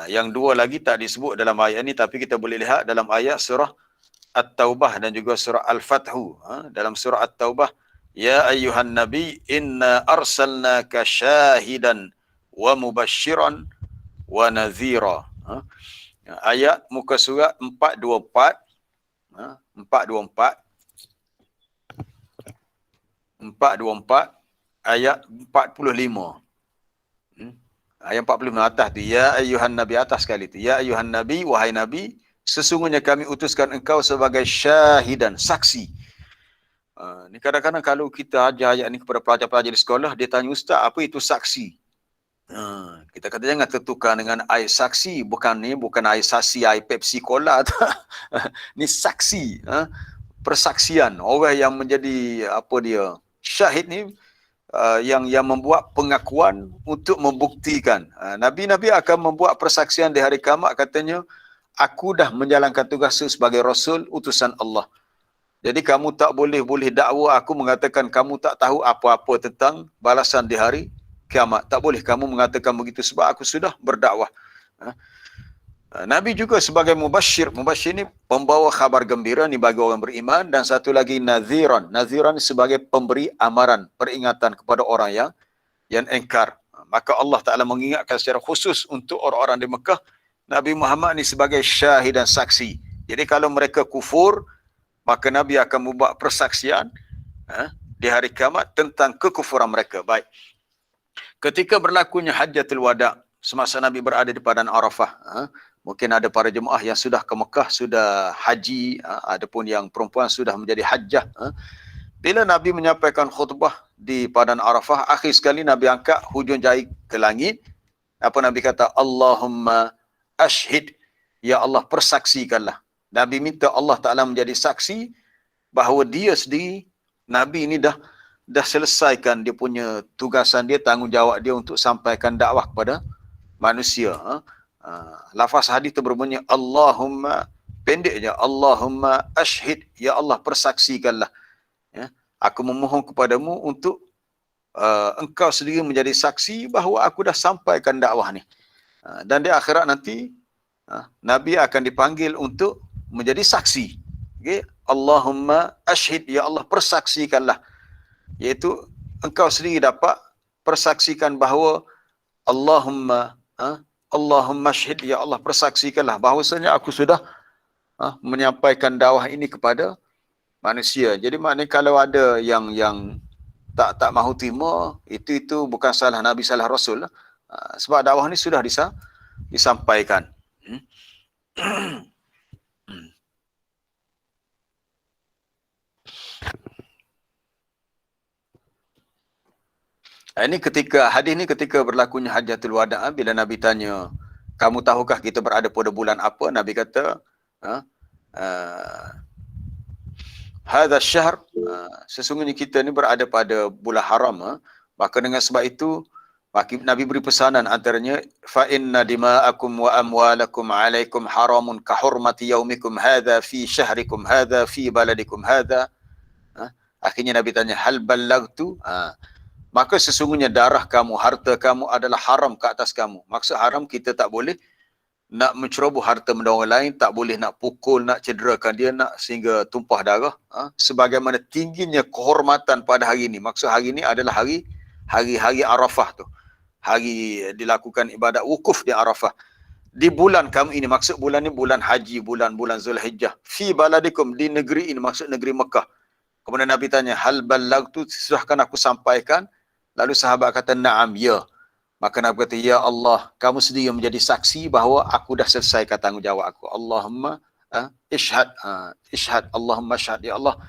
Yang 2 lagi tak disebut dalam ayat ini, tapi kita boleh lihat dalam ayat surah At-Taubah dan juga surah Al-Fathu. Dalam surah At-Taubah, ya ayyuhan nabi inna arsalnaka syahidan wa mubasyiran wa nazira. Ayat muka surat 424, 424 ayat 45. Ayat 45 atas tu, ya ayyuhan nabi, atas sekali tu, ya ayyuhan nabi, wahai nabi, sesungguhnya kami utuskan engkau sebagai syahidan, saksi. Ni kadang-kadang kalau kita ajar ayat ni kepada pelajar-pelajar di sekolah, dia tanya, ustaz, apa itu saksi? Kita kata jangan tertukar dengan air saksi. Bukan air sasi, air Pepsi Cola. Ni saksi, persaksian. Orang yang menjadi syahid ni, yang membuat pengakuan untuk membuktikan. Nabi-nabi akan membuat persaksian di hari kiamat, katanya, aku dah menjalankan tugas sebagai Rasul utusan Allah. Jadi kamu tak boleh dakwa aku mengatakan kamu tak tahu apa-apa tentang balasan di hari kiamat. Tak boleh kamu mengatakan begitu sebab aku sudah berdakwah. Nabi juga sebagai mubasyir. Mubasyir ni pembawa khabar gembira ni bagi orang beriman, dan satu lagi naziran. Naziran sebagai pemberi amaran, peringatan kepada orang yang engkar. Maka Allah Ta'ala mengingatkan secara khusus untuk orang-orang di Mekah, Nabi Muhammad ni sebagai syahid dan saksi. Jadi kalau mereka kufur, maka Nabi akan membuat persaksian di hari kiamat tentang kekufuran mereka. Baik. Ketika berlakunya Hajjatul Wada', semasa Nabi berada di Padang Arafah, mungkin ada para jemaah yang sudah ke Mekah, sudah haji, adapun yang perempuan sudah menjadi hajjah. Bila Nabi menyampaikan khutbah di Padang Arafah, akhir sekali Nabi angkat hujung jari ke langit. Apa Nabi kata? Allahumma ashhid, ya Allah persaksikanlah. Nabi minta Allah Ta'ala menjadi saksi bahawa dia sendiri, Nabi ini dah selesaikan dia punya tugasan dia, tanggungjawab dia untuk sampaikan dakwah kepada manusia. Lafaz hadis itu berbunyi Allahumma, pendek je, Allahumma ashhid, ya Allah persaksikanlah. Aku memohon kepadamu untuk engkau sendiri menjadi saksi bahawa aku dah sampaikan dakwah ni. Dan di akhirat nanti Nabi akan dipanggil untuk menjadi saksi. Okay? Allahumma ashhid, ya Allah persaksikanlah. Iaitu engkau sendiri dapat persaksikan bahawa Allahumma ashhid, ya Allah persaksikanlah bahawasanya aku sudah menyampaikan dakwah ini kepada manusia. Jadi maknanya kalau ada yang tak mahu terima, itu bukan salah Nabi, salah Rasul lah. Sebab dakwah ni sudah disampaikan. Ini hadis ni ketika berlakunya Hajjatul Wada', bila Nabi tanya, kamu tahukah kita berada pada bulan apa? Nabi kata, hadha syahr, sesungguhnya kita ni berada pada bulan haram. Maka dengan sebab itu Nabi beri pesanan antaranya, fa inna dima'akum wa amwalakum alaikum haramun ka hurmati yaumikum hadha fi syahrikum hadha fi baladikum hadha. Akhirnya Nabi tanya, hal ballagtu? Maka sesungguhnya darah kamu, harta kamu adalah haram ke atas kamu. Maksud haram, kita tak boleh nak menceroboh harta benda orang lain, tak boleh nak pukul, nak cederakan dia, nak sehingga tumpah darah. Sebagaimana tingginya kehormatan pada hari ini. Maksud hari ini adalah hari Arafah tu. Hari dilakukan ibadat wukuf di Arafah. Di bulan kamu ini, maksud bulan ni bulan haji, bulan Zulhijjah. Fi baladikum, di negeri ini, maksud negeri Mekah. Kemudian Nabi tanya, hal ballagtu, sudahkan aku sampaikan? Lalu sahabat kata, na'am, ya. Maka Nabi kata, ya Allah, kamu sendiri menjadi saksi bahawa aku dah selesaikan tanggungjawab aku. Allahumma ishhad, Allahumma ishhad, ya Allah,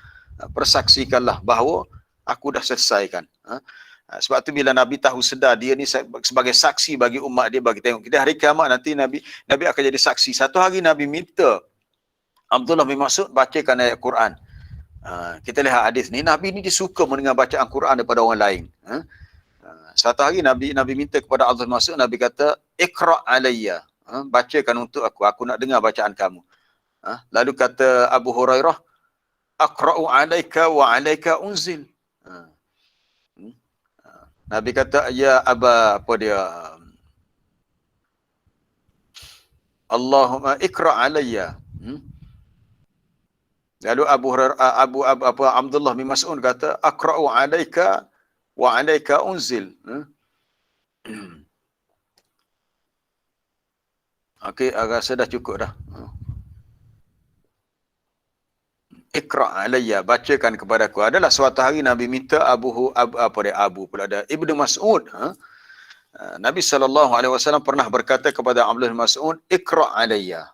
persaksikanlah bahawa aku dah selesaikan. Sebab tu bila Nabi tahu sedar dia ni sebagai saksi bagi umat dia, bagi tengok kita hari kiamat nanti Nabi akan jadi saksi. Satu hari Nabi minta Abdullah bin Mas'ud bacakan ayat Quran. Kita lihat hadis ni, Nabi ni dia suka mendengar bacaan Quran daripada orang lain. Satu hari Nabi minta kepada Abdullah bin Mas'ud, Nabi kata, Iqra' alayya, bacakan untuk aku nak dengar bacaan kamu. Lalu kata Abu Hurairah, Aqra'u alayka wa alayka unzil. Nabi kata, ya Aba, apa dia, Allahumma Iqra' alayya. Lalu Abdullah bin Mas'ud kata, Aqra'u alayka wa alayka unzil. Okey, rasa dah cukup dah. Iqra' alayya, bacakan kepadaku. Adalah suatu hari Nabi minta Ibnu Mas'ud. Nabi SAW pernah berkata kepada Abdullah bin Mas'ud, Iqra' alayya,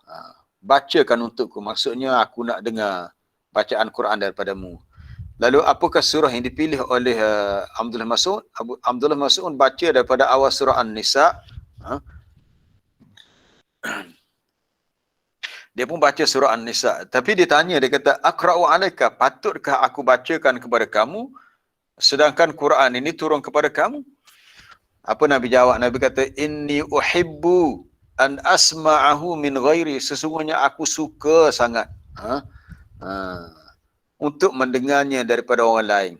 bacakan untukku. Maksudnya aku nak dengar bacaan Quran daripadamu. Lalu apakah surah yang dipilih oleh Abdullah Mas'ud? Abdullah Mas'ud baca daripada awal surah An-Nisa. Dia pun baca surah An-Nisa. Tapi dia tanya, dia kata, Aqra'u alaika, patutkah aku bacakan kepada kamu sedangkan Quran ini turun kepada kamu? Apa Nabi jawab? Nabi kata, inni uhibbu an asma'ahu min ghairi, sesungguhnya aku suka sangat untuk mendengarnya daripada orang lain.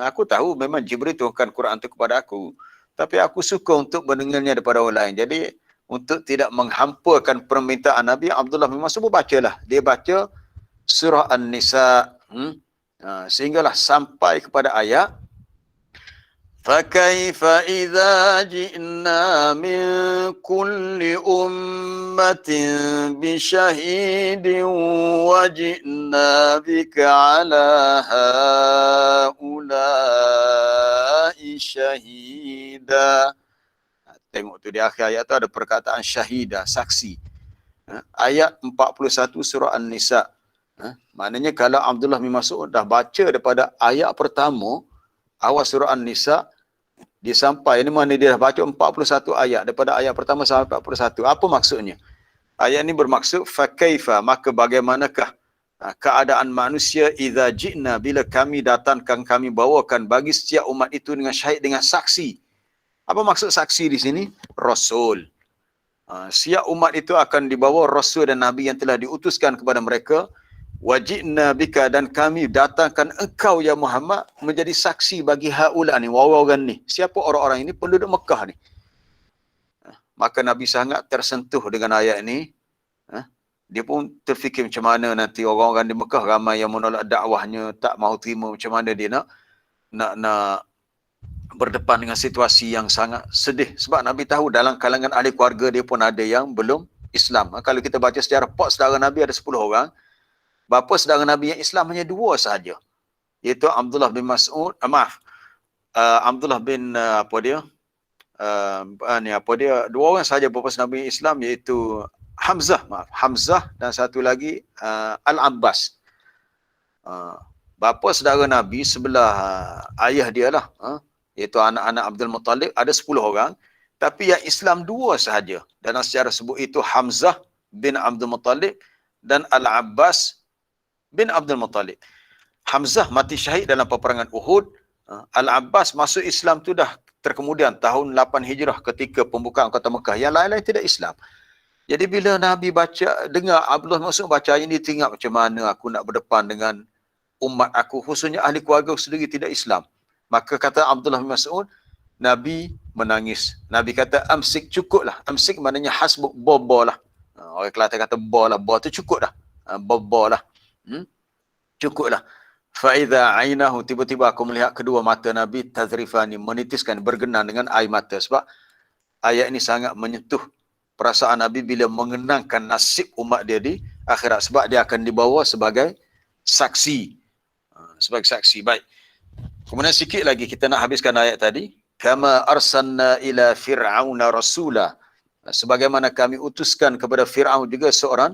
Aku tahu memang Jibril turunkan Quran itu kepada aku, tapi aku suka untuk mendengarnya daripada orang lain. Jadi untuk tidak menghampakan permintaan Nabi, Abdullah bin Mas'ud bacalah. Dia baca surah An-Nisa sehinggalah sampai kepada ayat فَكَيْفَ إِذَا جِئْنَا مِنْ كُلِّ أُمَّةٍ بِشَهِيدٍ وَجِئْنَا بِكَ عَلَى هَؤُلَاءِ شَهِيدًا. Tengok tu di akhir ayat tu ada perkataan syahidah, saksi. Ayat 41 surah An-Nisa. Maknanya kalau Abdullah bin Mas'ud dah baca daripada ayat pertama awal surah An-Nisa, dia sampai, ini mana dia dah baca 41 ayat, daripada ayat pertama sampai 41. Apa maksudnya? Ayat ini bermaksud, fakaifa, maka bagaimanakah keadaan manusia idza ji'na, bila kami datangkan, kami bawakan bagi setiap umat itu dengan syahid, dengan saksi. Apa maksud saksi di sini? Rasul. Setiap umat itu akan dibawa Rasul dan Nabi yang telah diutuskan kepada mereka. Wajibna bika, dan kami datangkan engkau ya Muhammad menjadi saksi bagi haula ni, orang ni. Siapa orang-orang ini? Penduduk Mekah ni. Maka Nabi sangat tersentuh dengan ayat ini. Dia pun terfikir macam mana nanti orang-orang di Mekah ramai yang menolak dakwahnya, tak mahu terima, macam mana dia nak berdepan dengan situasi yang sangat sedih. Sebab Nabi tahu dalam kalangan ahli keluarga dia pun ada yang belum Islam. Kalau kita baca sejarah, pak saudara Nabi ada 10 orang. Bapa saudara Nabi yang Islam hanya 2 sahaja. Iaitu Abdullah bin Mas'ud, Abdullah bin dua orang sahaja bapa Nabi Islam, iaitu Hamzah dan satu lagi Al-Abbas. Bapa saudara Nabi sebelah ayah dia lah, iaitu anak-anak Abdul Muttalib, ada 10 orang. Tapi yang Islam 2 sahaja. Dalam sejarah sebut itu Hamzah bin Abdul Muttalib dan Al-Abbas bin Abdul Muttalib. Hamzah mati syahid dalam peperangan Uhud. Al-Abbas masuk Islam tu dah terkemudian tahun 8 Hijrah ketika pembukaan kota Mekah. Yang lain-lain tidak Islam. Jadi bila Nabi dengar Abdullah Mas'ud baca ini, teringat macam mana aku nak berdepan dengan umat aku, khususnya ahli keluarga sendiri tidak Islam. Maka kata Abdullah bin Mas'ud, Nabi menangis. Nabi kata, amsik, cukuplah. Amsik maknanya hasbuk, bobo lah. Orang Kelantan kata bo lah. Bo tu cukup dah. Bobo lah. Cukuplah. Fa'idha ainahu, tiba-tiba aku melihat kedua mata Nabi tazrifani, menitiskan, bergenan dengan air mata. Sebab ayat ini sangat menyentuh perasaan Nabi bila mengenangkan nasib umat dia di akhirat. Sebab dia akan dibawa sebagai saksi. Sebagai saksi. Baik. Kemudian sikit lagi kita nak habiskan ayat tadi. Kama arsalna ila fir'auna rasula. Sebagaimana kami utuskan kepada Fir'aun juga seorang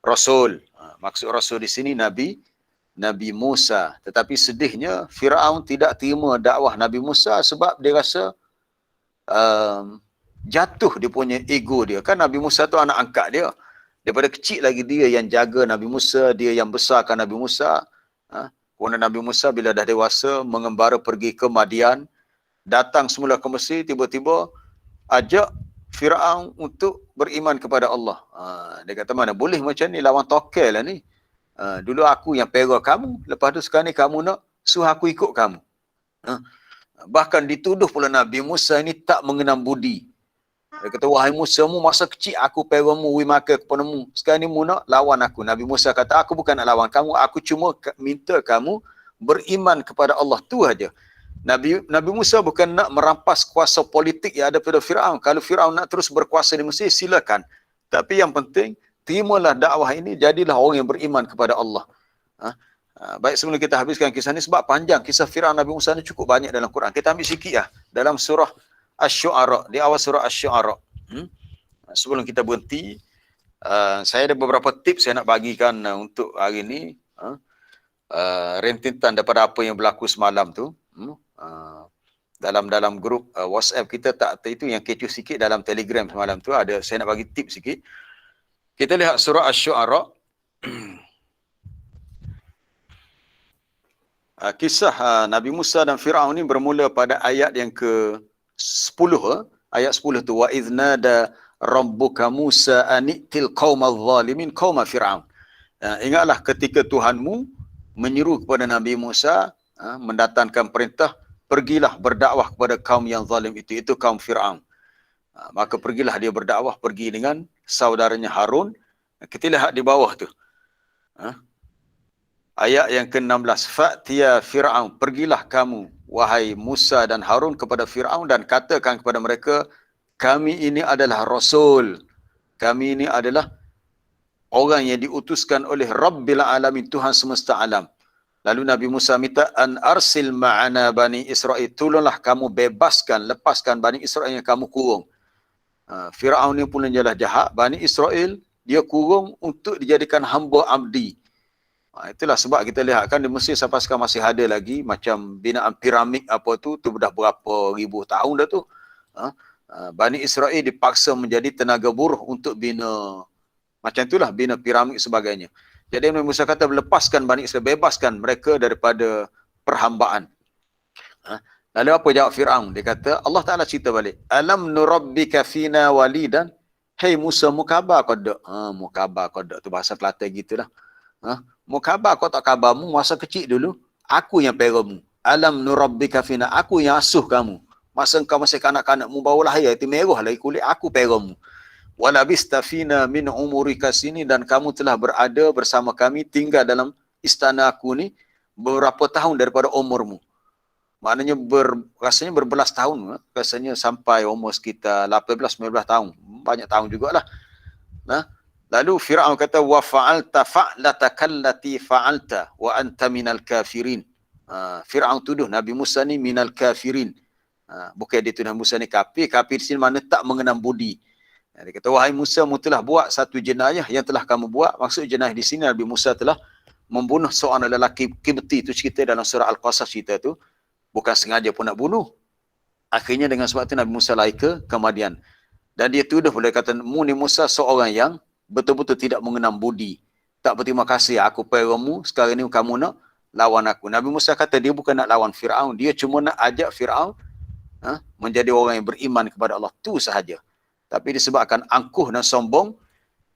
rasul. Maksud rasul di sini Nabi Musa. Tetapi sedihnya Fir'aun tidak terima dakwah Nabi Musa sebab dia rasa jatuh dia punya ego dia. Kan Nabi Musa tu anak angkat dia. Daripada kecil lagi dia yang jaga Nabi Musa, dia yang besarkan Nabi Musa. Kemudian Nabi Musa bila dah dewasa mengembara pergi ke Madian, datang semula ke Mesir, tiba-tiba ajak Fir'aun untuk beriman kepada Allah. Dia kata, mana boleh macam ni, lawan tokel lah ni. Dulu aku yang pera kamu, lepas tu sekarang ni kamu nak suruh aku ikut kamu. Bahkan dituduh pula Nabi Musa ini tak mengenal budi. Dia kata, wahai Musa, mu masa kecil aku peramu, wi makan kepadamu. Sekarang ni mu nak lawan aku. Nabi Musa kata, aku bukan nak lawan kamu, aku cuma minta kamu beriman kepada Allah. Tu aja. Nabi Musa bukan nak merampas kuasa politik yang ada pada Fir'aun. Kalau Fir'aun nak terus berkuasa di Mesir, silakan. Tapi yang penting, terimalah dakwah ini, jadilah orang yang beriman kepada Allah. Baik, sebelum kita habiskan kisah ni, sebab panjang kisah Fir'aun Nabi Musa ni cukup banyak dalam Quran. Kita ambil sikit lah. Dalam surah Asy-Syu'ara, di awal surah Asy-Syu'ara. Sebelum kita berhenti, saya ada beberapa tips saya nak bagikan untuk hari ni. Rentetan daripada apa yang berlaku semalam tu. Dalam grup WhatsApp kita tak itu yang kecoh sikit dalam Telegram semalam tu ada, saya nak bagi tip sikit. Kita lihat surah Asy-Syu'ara. Kisah Nabi Musa dan Fir'aun ni bermula pada ayat yang ke-10. Ayat 10 tu, wa idznada rabbuka Musa ani'til qaumal zalimin qauma Fir'aun. Ingatlah ketika Tuhanmu menyeru kepada Nabi Musa, mendatangkan perintah, pergilah berdakwah kepada kaum yang zalim itu kaum Fir'aun. Maka pergilah dia berdakwah, pergi dengan saudaranya Harun. Kita lihat di bawah tu. Ayat yang ke-16. Fa'tiya Fir'aun, pergilah kamu, wahai Musa dan Harun, kepada Fir'aun dan katakan kepada mereka, kami ini adalah Rasul. Kami ini adalah orang yang diutuskan oleh Rabbil Alamin, Tuhan semesta alam. Lalu Nabi Musa minta, an arsil ma'ana Bani Israel, tolonglah kamu bebaskan, lepaskan Bani Israel yang kamu kurung. Fir'aun ni pun jelas jahat. Bani Israel, dia kurung untuk dijadikan hamba abdi. Itulah sebab kita lihat kan di Mesir sampai sekarang masih ada lagi macam binaan piramid apa tu dah berapa ribu tahun dah tu. Bani Israel dipaksa menjadi tenaga buruh untuk bina macam itulah, bina piramid sebagainya. Jadi Nabi Musa kata, lepaskan Bani Israel, bebaskan mereka daripada perhambaan. Lalu apa jawab Fir'aun? Dia kata, Allah Ta'ala cerita balik, alam nurabbika fina walidan. Hei Musa, mukabar kau dak? Mukabar kau dak tu bahasa Kelantan gitulah. Mukabar kau tak kabarmu masa kecil dulu? Aku yang peramu. Alam nurabbika fina, aku yang asuh kamu. Masa engkau masih kanak-kanakmu bawa lahir, itu merah lagi kulit, aku peramu. Walabista fina min umurika sini, dan kamu telah berada bersama kami, tinggal dalam istana aku ni beberapa tahun daripada umurmu. Maknanya rasanya berbelas tahun, rasanya sampai umur sekitar 18-19 tahun. Banyak tahun jugalah. Lalu Fir'aun kata wa fa'alta fa'lataka allati fa'alta wa anta minal kafirin. Fir'aun tuduh Nabi Musa ni minal kafirin. Bukan dia tuduh Musa ni kafir. Kafir di sini mana tak mengenam budi. Dia kata wahai Musa, mu telah buat satu jenayah yang telah kamu buat. Maksud jenayah di sini Nabi Musa telah membunuh seorang lelaki Kibti, itu cerita dalam surah Al-Qasas cerita tu. Bukan sengaja pun nak bunuh. Akhirnya dengan sebab itu Nabi Musa lari ke Madian. Dan dia tuduh pula kata mu ni Musa seorang yang betul-betul tidak mengenam budi. Tak berterima kasih, aku peramu, sekarang ni kamu nak lawan aku. Nabi Musa kata dia bukan nak lawan Fir'aun, dia cuma nak ajak Fir'aun menjadi orang yang beriman kepada Allah. Tu sahaja. Tapi disebabkan angkuh dan sombong,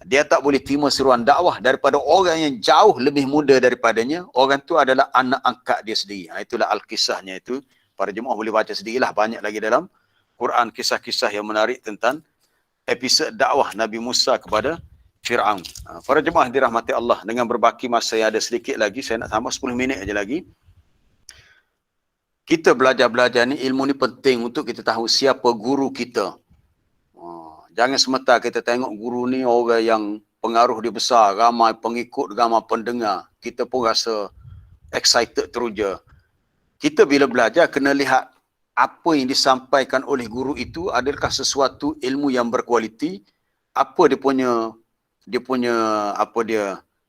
dia tak boleh terima seruan dakwah daripada orang yang jauh lebih muda daripadanya. Orang tu adalah anak angkat dia sendiri. Itulah Al-Kisahnya itu. Para jemaah boleh baca sendirilah, banyak lagi dalam Quran kisah-kisah yang menarik tentang episod dakwah Nabi Musa kepada Fir'aun. Para jemaah dirahmati Allah, dengan berbaki masa yang ada sedikit lagi, saya nak tambah 10 minit aja lagi. Kita belajar-belajar ni, ilmu ni penting untuk kita tahu siapa guru kita. Jangan semata kita tengok guru ni orang yang pengaruh dia besar, ramai pengikut, ramai pendengar. Kita pun rasa excited terus je. Kita bila belajar kena lihat apa yang disampaikan oleh guru itu adakah sesuatu ilmu yang berkualiti, apa dia punya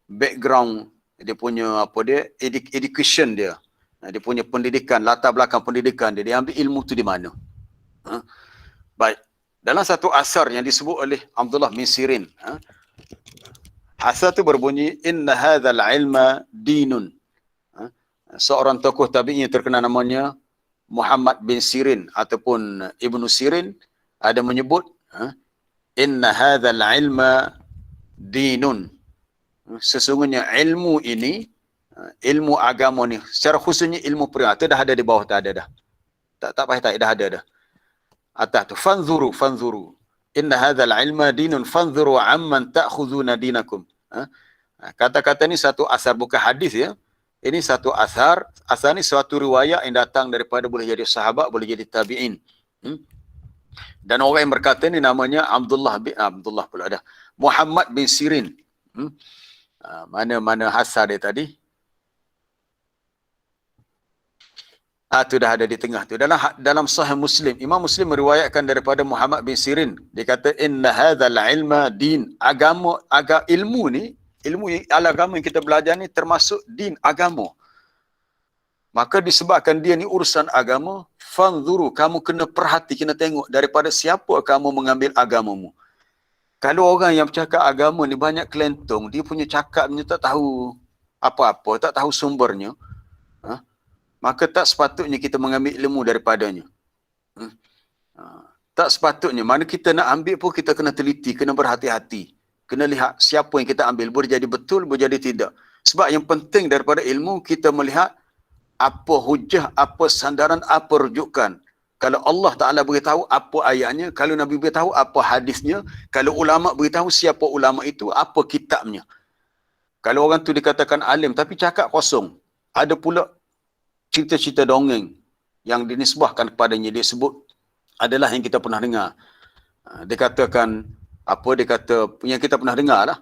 background, dia punya education dia punya pendidikan, latar belakang pendidikan dia ambil ilmu tu di mana. Baik, dalam satu asar yang disebut oleh Abdullah bin Sirin, asar tu berbunyi inna hadzal ilma dinun. Seorang tokoh tabi'in terkenal namanya Muhammad bin Sirin ataupun Ibnu Sirin ada menyebut inna hadzal ilma dinun. Sesungguhnya ilmu ini, ilmu agama ni, secara khususnya ilmu peribadi, dah ada di bawah, tak ada dah. Tak payah dah ada dah. Atas tu fanzuru inna hadzal ilma dinun fanzuru amman ta'khuduna dinakum. Kata-kata ni satu asar, bukan hadis ya. Ini satu asar. Asar ni suatu riwayat yang datang daripada, boleh jadi sahabat, boleh jadi tabi'in. Dan orang yang berkata ni namanya Muhammad bin Sirin. Mana hasar dia tadi? Tu dah ada di tengah tu. Dalam Sahih Muslim, Imam Muslim meriwayatkan daripada Muhammad bin Sirin. Dia kata inna hadzal ilma din. Ilmu ni, ilmu agama yang kita belajar ni termasuk din, agama. Maka disebabkan dia ni urusan agama, fanzuru, kamu kena perhati, kena tengok daripada siapa kamu mengambil agamamu. Kalau orang yang bercakap agama ni banyak kelentong, dia punya cakapnya tak tahu apa-apa, tak tahu sumbernya, maka tak sepatutnya kita mengambil ilmu daripadanya. Tak sepatutnya. Mana kita nak ambil pun kita kena teliti, kena berhati-hati. Kena lihat siapa yang kita ambil, boleh jadi betul, boleh jadi tidak. Sebab yang penting daripada ilmu, kita melihat apa hujah, apa sandaran, apa rujukan. Kalau Allah Ta'ala beritahu apa ayatnya, kalau Nabi beritahu apa hadisnya, kalau ulama beritahu siapa ulama itu, apa kitabnya. Kalau orang tu dikatakan alim tapi cakap kosong. Ada pula cerita-cerita dongeng yang dinisbahkan kepadanya, dia sebut adalah yang kita pernah dengar. Dia katakan dia kata yang kita pernah dengar lah.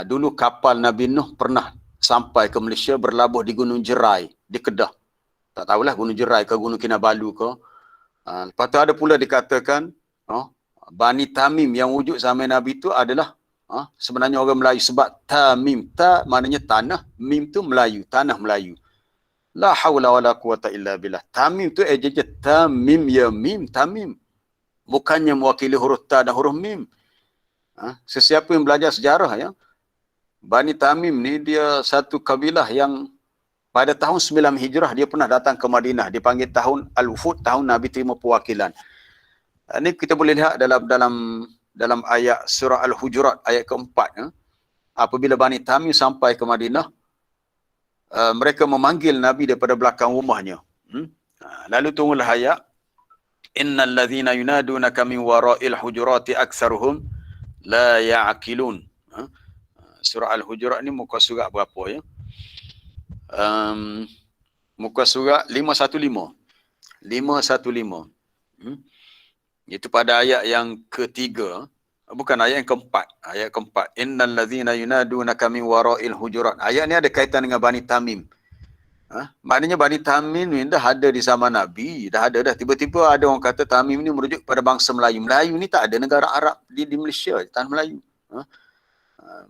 Dulu kapal Nabi Nuh pernah sampai ke Malaysia, berlabuh di Gunung Jerai, di Kedah. Tak tahulah Gunung Jerai ke Gunung Kinabalu ke. Lepas tu ada pula dikatakan Bani Tamim yang wujud zaman Nabi tu adalah sebenarnya orang Melayu, sebab Tamim, ta maknanya tanah, mim tu Melayu, tanah Melayu. La haula wala quwata illa billah. Tamim tu ejanya tamim ya mim, Tamim. Bukannya mewakili huruf ta dan huruf mim. Sesiapa yang belajar sejarah ya, Bani Tamim ni dia satu kabilah yang pada tahun 9 Hijrah dia pernah datang ke Madinah, dipanggil tahun Al-Wufud, tahun Nabi terima perwakilan. Ini kita boleh lihat dalam ayat surah Al-Hujurat ayat keempat ya. Apabila Bani Tamim sampai ke Madinah, mereka memanggil Nabi daripada belakang rumahnya. Lalu tunggulah ayat innal ladzina yunadunaka min wara'il hujurati aktsaruhum la ya'qilun. Surah Al-Hujurat ni muka surat berapa ya? Muka surat 515. 515. Itu pada ayat yang ketiga. Bukan ayat yang keempat. Ayat keempat. Innal ladzina yunadunaka min wara'il hujurat. Ayat ni ada kaitan dengan Bani Tamim. Maknanya Bani Tamim ni dah ada di zaman Nabi. Dah ada dah. Tiba-tiba ada orang kata Tamim ni merujuk pada bangsa Melayu. Melayu ni tak ada negara Arab di Malaysia. Tanah Melayu.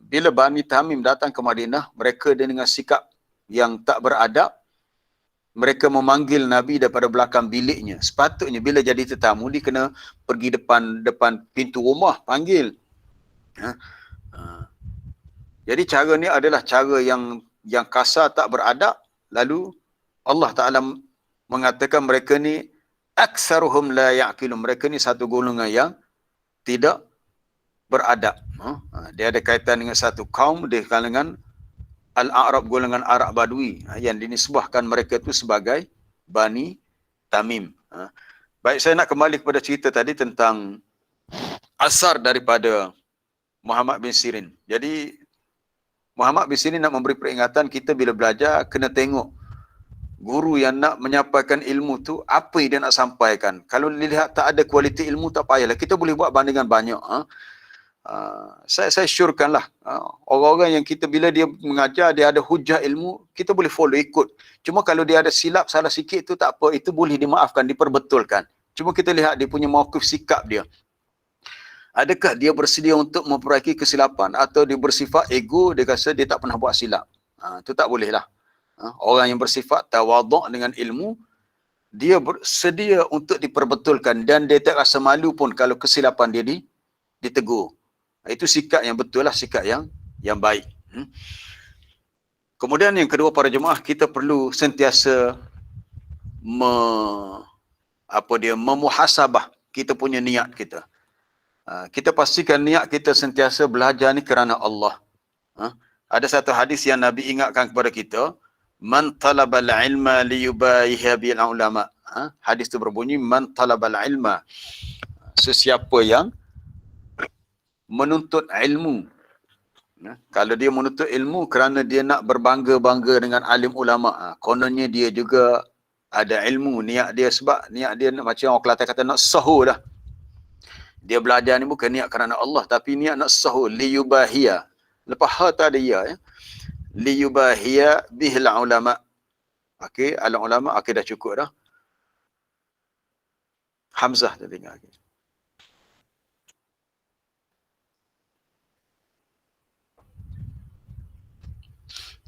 Bila Bani Tamim datang ke Madinah, mereka dengan sikap yang tak beradab, mereka memanggil Nabi daripada belakang biliknya. Sepatutnya bila jadi tetamu, dia kena pergi depan pintu rumah, panggil. Jadi cara ni adalah cara yang kasar, tak beradab. Lalu Allah Ta'ala mengatakan mereka ni aksaruhum la ya'qilun. Mereka ni satu golongan yang tidak beradab. Dia ada kaitan dengan satu kaum di kalangan Al-A'rab, golongan Arab Badui, yang dinisbahkan mereka itu sebagai Bani Tamim. Baik, saya nak kembali kepada cerita tadi tentang asar daripada Muhammad bin Sirin. Jadi Muhammad bin Sirin nak memberi peringatan kita bila belajar kena tengok guru yang nak menyampaikan ilmu tu apa yang dia nak sampaikan. Kalau dilihat tak ada kualiti ilmu, tak payahlah. Kita boleh buat bandingan banyak. Saya syorkanlah orang-orang yang kita bila dia mengajar dia ada hujah ilmu, kita boleh follow ikut. Cuma kalau dia ada silap salah sikit tu tak apa, itu boleh dimaafkan, diperbetulkan. Cuma kita lihat dia punya mauqif, sikap dia. Adakah dia bersedia untuk memperbaiki kesilapan atau dia bersifat ego, dia rasa dia tak pernah buat silap. Itu tak boleh lah. Orang yang bersifat tawaduk dengan ilmu, dia bersedia untuk diperbetulkan dan dia tak rasa malu pun kalau kesilapan dia ditegur. Itu sikap yang betul lah, sikap yang baik. Kemudian yang kedua, para jemaah, kita perlu sentiasa memuhasabah kita punya niat kita. Kita pastikan niat kita sentiasa belajar ni kerana Allah. Ada satu hadis yang Nabi ingatkan kepada kita, man talabal ilma liyubayiha bil ulama. Hadis itu berbunyi, man talabal ilma, sesiapa yang menuntut ilmu. Kalau dia menuntut ilmu kerana dia nak berbangga-bangga dengan alim ulama, kononnya dia juga ada ilmu, niat dia, sebab niat dia macam orang Kelantan kata nak sahur dah. Dia belajar ni bukan niat kerana Allah, tapi niat nak sahur, liyubahiyah. Lepas ha tak ada ya. Liyubahiyah bihil ulama. Okey, al ulama, okey dah cukup dah. Hamzah tu dengar.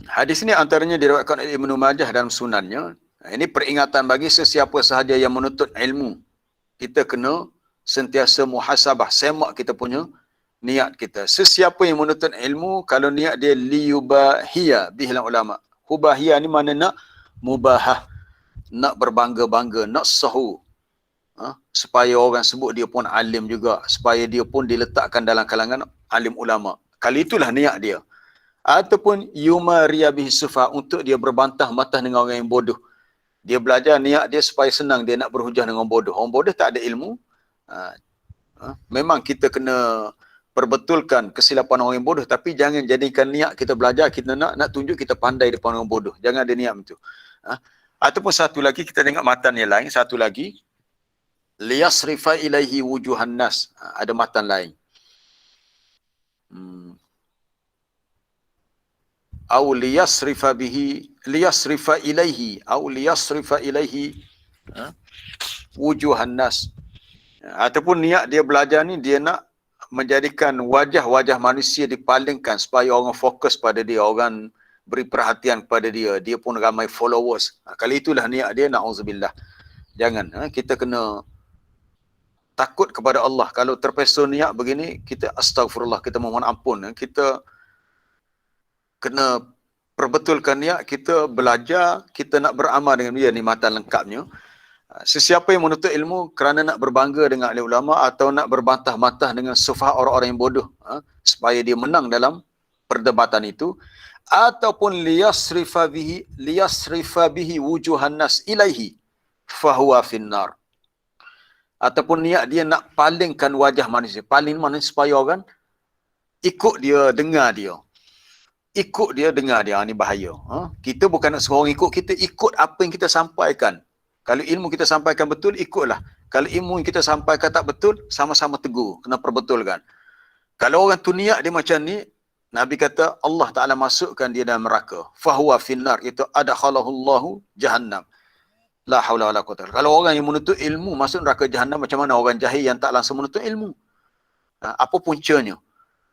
Hadis ini antaranya diriwayatkan oleh Ibnu Majah dalam sunannya. Ini peringatan bagi sesiapa sahaja yang menuntut ilmu. Kita kena sentiasa muhasabah, semak kita punya niat kita. Sesiapa yang menuntut ilmu, kalau niat dia liyubahiyah bihil ulama. Hubahiyah ni mana nak mubahah, nak berbangga-bangga, nak sahu. Supaya orang sebut dia pun alim juga, supaya dia pun diletakkan dalam kalangan alim ulama. Kali itulah niat dia. Ataupun yumariya bihi sufa, untuk dia berbantah-bantah dengan orang yang bodoh. Dia belajar, niat dia supaya senang dia nak berhujah dengan orang bodoh. Orang bodoh tak ada ilmu. Memang kita kena perbetulkan kesilapan orang yang bodoh, tapi jangan jadikan niat kita belajar, kita nak tunjuk kita pandai depan orang bodoh. Jangan ada niat macam tu. Ataupun satu lagi, kita tengok matan yang lain, satu lagi, liyasrifa ilaihi wujuhan nas. Ada matan lain. Au liyasrifa ilaihi wujuhan nas. Ataupun niat dia belajar ni, dia nak menjadikan wajah-wajah manusia dipalingkan supaya orang fokus pada dia, orang beri perhatian kepada dia, dia pun ramai followers. Kali itulah niat dia, na'udzubillah. Jangan, kita kena takut kepada Allah. Kalau terpesona niat begini, kita astagfirullah, kita mohon ampun. Kita kena perbetulkan niat, kita belajar, kita nak beramal dengan dia, ni matan lengkapnya. Sesiapa yang menuntut ilmu kerana nak berbangga dengan alim ulama atau nak berbantah-bantah dengan sufah orang-orang yang bodoh, supaya dia menang dalam perdebatan itu, ataupun liyasrifa bihi wujuhan nas ilaihi fahuwa finnar. Ataupun niat dia nak palingkan wajah manusia. Paling mana supaya orang ikut dia, dengar dia. Ikut dia, dengar dia. Ini bahaya. Kita bukan nak suruh orang ikut, kita ikut apa yang kita sampaikan. Kalau ilmu kita sampaikan betul, ikutlah. Kalau ilmu yang kita sampaikan tak betul, sama-sama tegur. Kena perbetulkan. Kalau orang tu niat dia macam ni, Nabi kata Allah Ta'ala masukkan dia dalam neraka. Fahuwa finnar, itu adakhalahullahu jahannam. La haula wala quwwata. Kalau orang yang menuntut ilmu masuk neraka jahannam, macam mana orang jahil yang tak langsung menuntut ilmu? Apa puncanya?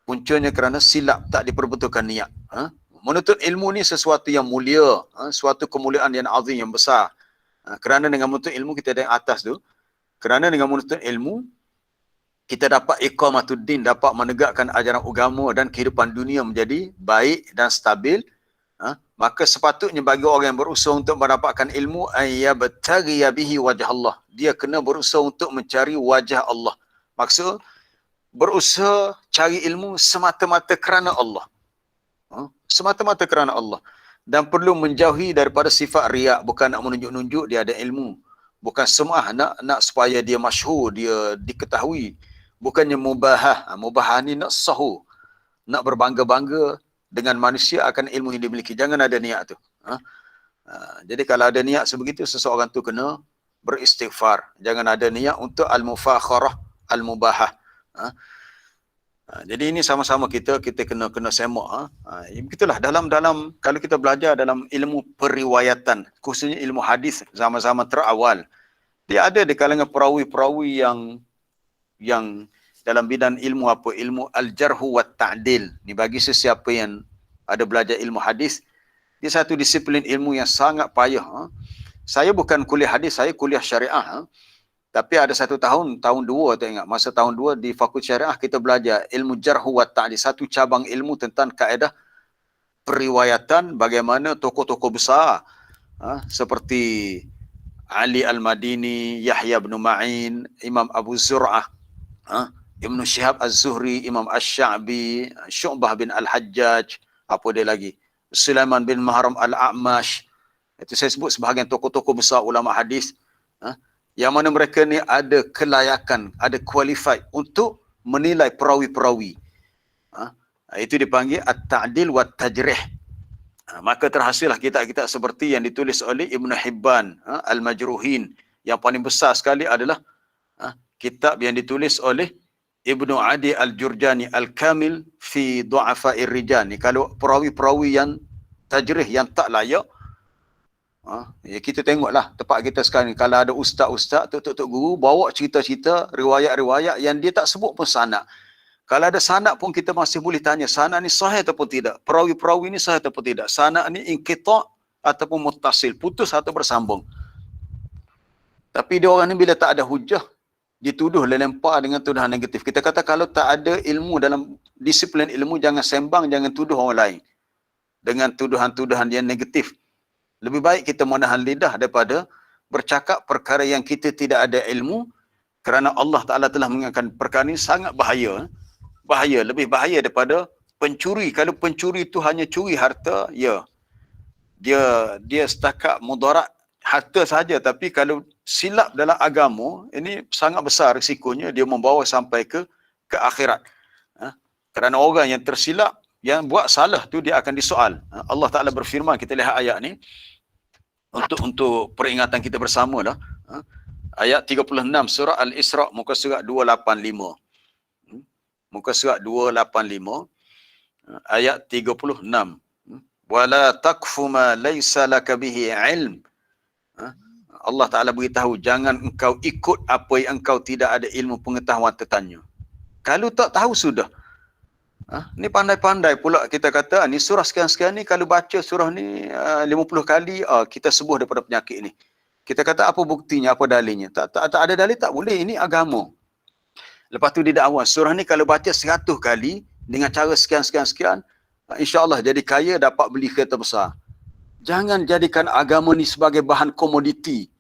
Puncanya kerana silap, tak diperbetulkan niat. Menuntut ilmu ni sesuatu yang mulia, suatu kemuliaan yang azim, yang besar. Kerana dengan menuntut ilmu kita ada yang atas tu. Kerana dengan menuntut ilmu kita dapat iqamatuddin, dapat menegakkan ajaran agama dan kehidupan dunia menjadi baik dan stabil. Maka sepatutnya bagi orang yang berusaha untuk mendapatkan ilmu, ayyabtaghiya bihi wajh Allah. Dia kena berusaha untuk mencari wajah Allah. Maksud berusaha cari ilmu semata-mata kerana Allah. Semata-mata kerana Allah. Dan perlu menjauhi daripada sifat riak, bukan nak menunjuk-nunjuk dia ada ilmu. Bukan semua nak supaya dia masyhur, dia diketahui. Bukannya mubahah. Mubahah ni nak sahu. Nak berbangga-bangga dengan manusia akan ilmu yang dimiliki. Jangan ada niat tu. Jadi kalau ada niat sebegitu, seseorang tu kena beristighfar. Jangan ada niat untuk al-mufakharah, al-mubahah. Jadi ini sama-sama kita kena semak. Begitulah dalam kalau kita belajar dalam ilmu periwayatan, khususnya ilmu hadis zaman-zaman terawal, dia ada di kalangan perawi-perawi yang dalam bidang ilmu apa? Ilmu al-jarhu wa ta'dil. Ni bagi sesiapa yang ada belajar ilmu hadis, dia satu disiplin ilmu yang sangat payah. Saya bukan kuliah hadis, saya kuliah syariah. Tapi ada satu tahun 2 tak ingat, masa tahun 2 di Fakulti Syariah kita belajar ilmu jarhu wa ta'dil, satu cabang ilmu tentang kaedah periwayatan, bagaimana tokoh-tokoh besar seperti Ali Al-Madini, Yahya bin Ma'in, Imam Abu Zur'ah, Ibn Shihab Az-Zuhri, Imam Ash-Sha'bi, Syu'bah bin Al-Hajjaj, apa dia lagi? Sulaiman bin Mahram Al-A'mash. Itu saya sebut sebahagian tokoh-tokoh besar ulama hadis. Yang mana mereka ni ada kelayakan, ada qualified untuk menilai perawi-perawi. Itu dipanggil at-ta'dil wa tajrih. Maka terhasillah kitab-kitab seperti yang ditulis oleh Ibn Hibban, Al-Majruhin. Yang paling besar sekali adalah kitab yang ditulis oleh Ibnu Adi Al-Jurjani Al-Kamil fi Du'afa'ir Rijal. Ni kalau perawi-perawi yang tajrih, yang tak layak, ya kita tengoklah tempat kita sekarang ni, kalau ada ustaz-ustaz, tok-tok guru bawa cerita-cerita, riwayat-riwayat yang dia tak sebut pun sanad. Kalau ada sanad pun kita masih boleh tanya, sanad ni sahih ataupun tidak? Perawi-perawi ni sahih ataupun tidak? Sanad ni inqita' ataupun muttasil, putus atau bersambung. Tapi dia orang ni bila tak ada hujah, dituduh, lempar dengan tuduhan negatif. Kita kata kalau tak ada ilmu dalam disiplin ilmu, jangan sembang, jangan tuduh orang lain dengan tuduhan-tuduhan yang negatif. Lebih baik kita menahan lidah daripada bercakap perkara yang kita tidak ada ilmu, kerana Allah Ta'ala telah mengingatkan perkara ini sangat bahaya. Bahaya, lebih bahaya daripada pencuri. Kalau pencuri itu hanya curi harta, ya, dia setakat mudarat harta saja, tapi kalau silap dalam agama, ini sangat besar risikonya, dia membawa sampai ke akhirat. Kerana orang yang tersilap, yang buat salah tu dia akan disoal. Allah Ta'ala berfirman, kita lihat ayat ni untuk peringatan kita bersama lah. Ayat 36 surah Al-Isra, muka surat 285. Muka surat 285 ayat 36. Wala taqfu ma laysa laka bihi ilm. Allah Ta'ala beritahu, jangan engkau ikut apa yang engkau tidak ada ilmu pengetahuan tentangnya. Kalau tak tahu sudah. Ni pandai-pandai pula kita kata, ni surah sekian-sekian ni, kalau baca surah ni 50 kali, kita sembuh daripada penyakit ni. Kita kata apa buktinya, apa dalilnya? Tak ada dalil, tak boleh. Ini agama. Lepas tu dia dakwa, surah ni kalau baca 100 kali, dengan cara sekian-sekian-sekian, insya-Allah jadi kaya, dapat beli kereta besar. Jangan jadikan agama ni sebagai bahan komoditi.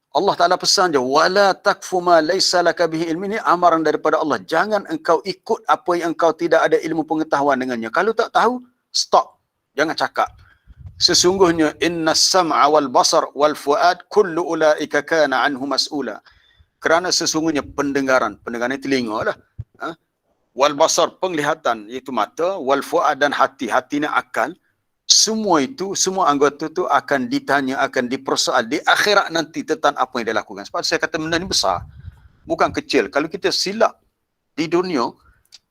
Allah Ta'ala pesan je, wala takfu ma laysa laka bihi ilmi, ni amaran daripada Allah. Jangan engkau ikut apa yang engkau tidak ada ilmu pengetahuan dengannya. Kalau tak tahu, stop. Jangan cakap. Sesungguhnya innas sam'a wal basar wal fuad kullu ulaika kana anhu mas'ula. Kerana sesungguhnya pendengaran ni telinga lah. Wal basar, penglihatan, iaitu mata, wal fuad dan hati ni akal. Semua itu, semua anggota itu akan ditanya, akan dipersoal di akhirat nanti tentang apa yang dia lakukan. Sebab saya kata benda ni besar, bukan kecil. Kalau kita silap di dunia,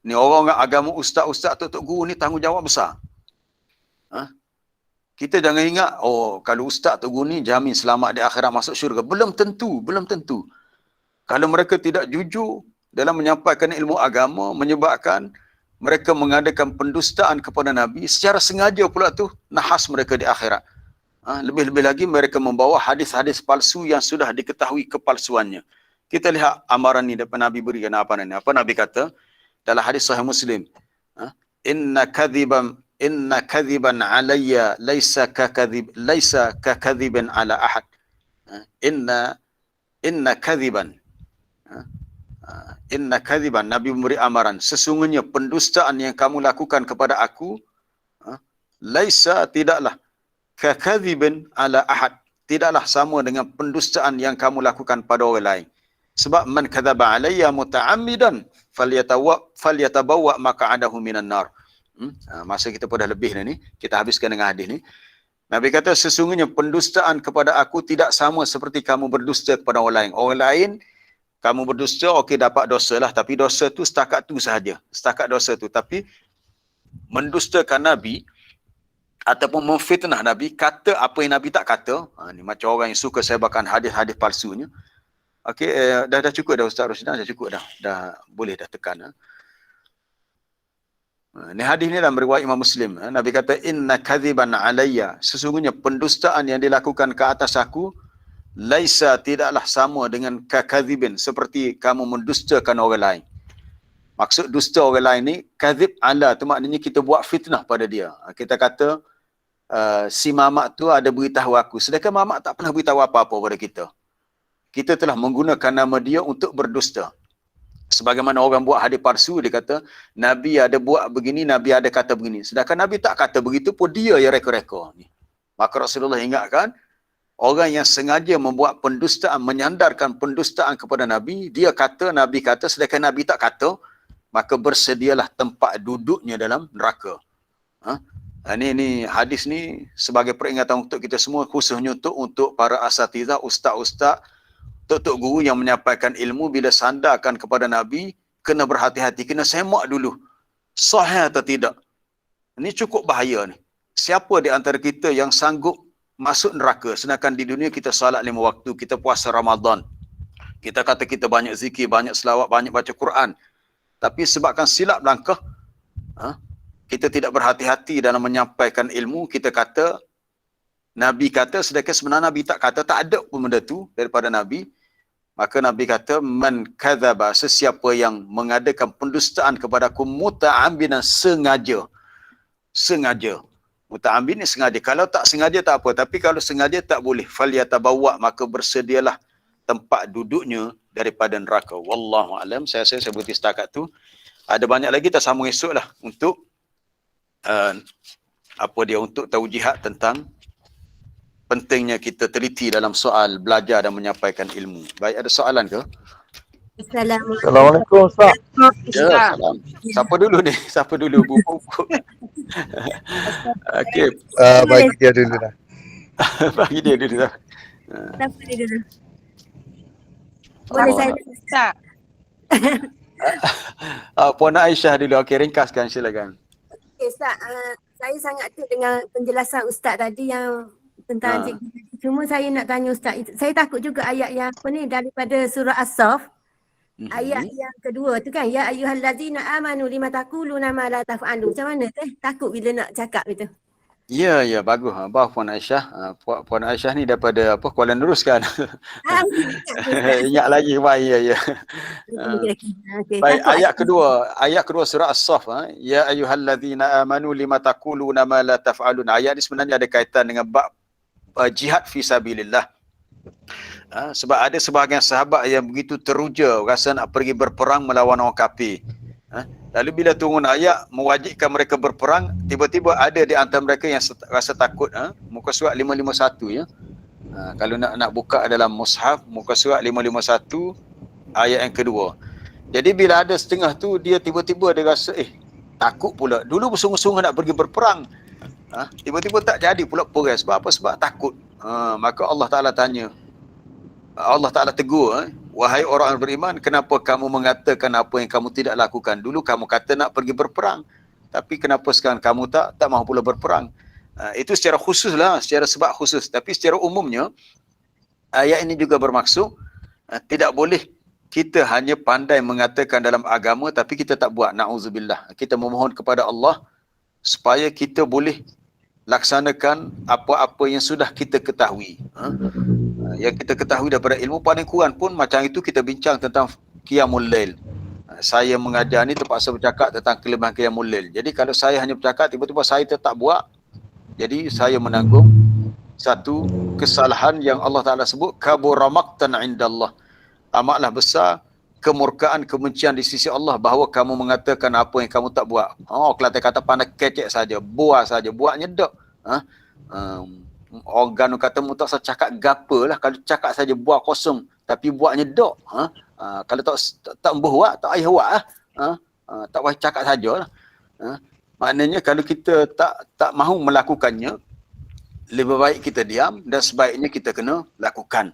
Ni orang agama ustaz-ustaz, tok guru ni tanggungjawab besar. Kita jangan ingat, kalau ustaz, tok guru ni jamin selamat di akhirat masuk syurga. Belum tentu. Kalau mereka tidak jujur dalam menyampaikan ilmu agama, menyebabkan mereka mengadakan pendustaan kepada Nabi, secara sengaja pula tu nahas mereka di akhirat. Lebih-lebih lagi mereka membawa hadis-hadis palsu yang sudah diketahui kepalsuannya. Kita lihat amaran ni depan Nabi berikan apa ni? Apa Nabi kata dalam hadis Sahih Muslim? Inna kadhiban alayya laisa kakadhiban ala ahad. Inna kadhiban. Nabi memberi amaran, sesungguhnya pendustaan yang kamu lakukan kepada aku, laisa, tidaklah, kakadhiban ala ahad, tidaklah sama dengan pendustaan yang kamu lakukan pada orang lain. Sebab man kadzaba alayya muta'ammidan falyatabawwa maq'adahu minan nar. Masa kita pun dah lebih ni, kita habiskan dengan hadis ni. Nabi kata sesungguhnya pendustaan kepada aku tidak sama seperti kamu berdusta kepada orang lain. Orang lain kamu berdusta, okey, dapat dosa lah, tapi dosa tu setakat tu sahaja. Setakat dosa tu. Tapi mendustakan Nabi ataupun memfitnah Nabi, kata apa yang Nabi tak kata. Ni macam orang yang suka sebarkan hadis-hadis palsunya. Okey, dah cukup dah Ustaz Roshidan, dah cukup dah. Dah boleh dah tekan. Ni hadis ni dalam riwayat Imam Muslim. Nabi kata inna kadhiban alayya, sesungguhnya pendustaan yang dilakukan ke atas aku, laisa, tidaklah sama dengan kakadzibin, seperti kamu mendustakan orang lain. Maksud dusta orang lain ni, kadzib ala tu maknanya kita buat fitnah pada dia. Kita kata si mamak tu ada beritahu aku, sedangkan mamak tak pernah beritahu apa-apa pada kita. Kita telah menggunakan nama dia untuk berdusta. Sebagaimana orang buat hadis palsu, dia kata Nabi ada buat begini, Nabi ada kata begini. Sedangkan Nabi tak kata begitu pun dia yang reka-reka ni. Maka Rasulullah ingatkan, orang yang sengaja membuat pendustaan, menyandarkan pendustaan kepada Nabi, dia kata, Nabi kata, sedangkan Nabi tak kata, maka bersedialah tempat duduknya dalam neraka. Ini hadis ni sebagai peringatan untuk kita semua, khususnya untuk para asatizah, ustaz-ustaz, tok guru yang menyampaikan ilmu, bila sandarkan kepada Nabi, kena berhati-hati, kena semak dulu. Sahih atau tidak. Ini cukup bahaya ni. Siapa di antara kita yang sanggup masuk neraka, sedangkan di dunia kita salat 5 waktu, kita puasa Ramadan, kita kata kita banyak zikir, banyak selawat, banyak baca Quran, tapi sebabkan silap langkah, kita tidak berhati-hati dalam menyampaikan ilmu, kita kata Nabi kata, sedangkan sebenarnya Nabi tak kata, tak ada pun benda tu daripada Nabi. Maka Nabi kata, man kadzaba, sesiapa yang mengadakan pendustaan kepadaku muta'ambidan, sengaja. Muta'ambid ni sengaja. Kalau tak sengaja tak apa, tapi kalau sengaja tak boleh. Falyatabawwa, maka bersedialah tempat duduknya daripada neraka. Wallahu alam. Saya berhenti setakat tu. Ada banyak lagi, kita sambung esok lah untuk untuk taujihat tentang pentingnya kita teliti dalam soal belajar dan menyampaikan ilmu. Baik, ada soalan ke? Assalamualaikum Ustaz. Ya, salam. Siapa dulu ni? Siapa dulu? Buku. Okey. Bagi dia dulu dah. Bagi dia dulu dah. Siapa dia dulu? Boleh saya Ustaz? Puan Aisyah dulu. Okey, ringkaskan, silakan. Okey Ustaz, saya sangat tu dengan penjelasan Ustaz tadi yang tentang cikgu. Cuma saya nak tanya Ustaz, saya takut juga ayat yang apa ni daripada surah As-Saff. Ayat yang kedua tu kan, ya ayyuhallazina amanu lima taquluna ma la taf'alu. Macam mana teh? Takut bila nak cakap gitu. Ya, bagus. Bah Puan Aisyah. Puan Aisyah ni daripada Kuala Nerus kan? Ingat lagi, baik, ya. Okay, baik, ayat kedua surah As-Saff. Ya ayyuhallazina amanu lima taquluna ma la taf'alun. Ayat ni sebenarnya ada kaitan dengan bab jihad fi sabilillah. Sebab ada sebahagian sahabat yang begitu teruja rasa nak pergi berperang melawan orang kafir. Lalu bila turun ayat mewajibkan mereka berperang, tiba-tiba ada di antara mereka yang rasa takut. Muka surat 551 ya. Kalau nak buka dalam mushaf, muka surat 551 ayat yang kedua. Jadi bila ada setengah tu, dia tiba-tiba dia rasa takut pula. Dulu bersungguh-sungguh nak pergi berperang, tiba-tiba tak jadi pula perang. Sebab apa? Sebab takut. Maka Allah Ta'ala tanya, Allah Ta'ala tegur, wahai orang yang beriman, kenapa kamu mengatakan apa yang kamu tidak lakukan? Dulu kamu kata nak pergi berperang, tapi kenapa sekarang kamu tak mahu pula berperang? Itu secara khusus lah, secara sebab khusus. Tapi secara umumnya, ayat ini juga bermaksud tidak boleh kita hanya pandai mengatakan dalam agama tapi kita tak buat. Na'udzubillah. Kita memohon kepada Allah supaya kita boleh laksanakan apa-apa yang sudah kita ketahui. Yang kita ketahui daripada ilmu paling kurang pun macam itu kita bincang tentang Qiyamul Lail. Saya mengajar ni terpaksa bercakap tentang kelebihan Qiyamul Lail. Jadi kalau saya hanya bercakap, tiba-tiba saya tak buat, jadi saya menanggung satu kesalahan yang Allah Ta'ala sebut kabura maqtan indallah. Amatlah besar kemurkaan, kebencian di sisi Allah bahawa kamu mengatakan apa yang kamu tak buat. Kelantan kata pandai kecek saja, buat saja, buatnya tak. Organ kata mu tak usah cakap gapalah, kalau cakap saja buat kosong, tapi buatnya tak. Kalau tak buat, tak payah buat lah. Tak payah cakap sajalah. Maknanya kalau kita tak mahu melakukannya, lebih baik kita diam dan sebaiknya kita kena lakukan.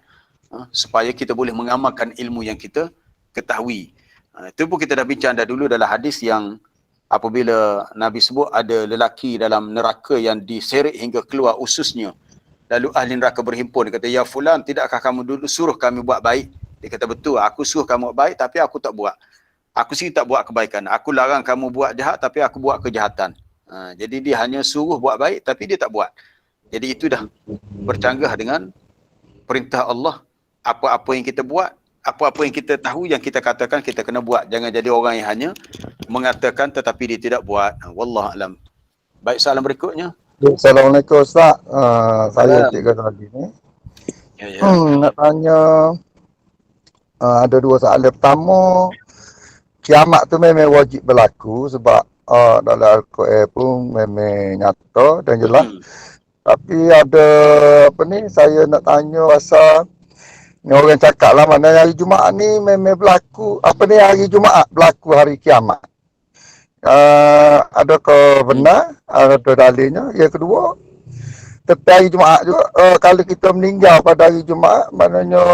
Supaya kita boleh mengamalkan ilmu yang kita ketahui. Itu pun kita dah bincang dah dulu dalam hadis yang apabila Nabi sebut ada lelaki dalam neraka yang diseret hingga keluar ususnya. Lalu ahli neraka berhimpun. Dia kata, ya fulan, tidakkah kamu dulu suruh kami buat baik? Dia kata, betul, aku suruh kamu buat baik tapi aku tak buat. Aku sendiri tak buat kebaikan. Aku larang kamu buat jahat tapi aku buat kejahatan. Jadi dia hanya suruh buat baik tapi dia tak buat. Jadi itu dah bercanggah dengan perintah Allah. Apa-apa yang kita buat, apa-apa yang kita tahu, yang kita katakan, kita kena buat. Jangan jadi orang yang hanya mengatakan tetapi dia tidak buat. Wallahu alam. Baik, soalan berikutnya. Assalamualaikum Ustaz. Saya Cik Ghazali ni. Ya. Nak tanya, ada dua soalan. Pertama, kiamat tu memang wajib berlaku sebab dalam Al-Quran pun memang nyata dan jelas. Tapi ada saya nak tanya pasal ni orang cakap lah mana hari Jumaat ni memang berlaku, hari Jumaat berlaku hari kiamat. Adakah benar? Ada dalilnya? Yang kedua, tapi hari Jumaat juga, kalau kita meninggal pada hari Jumaat, maknanya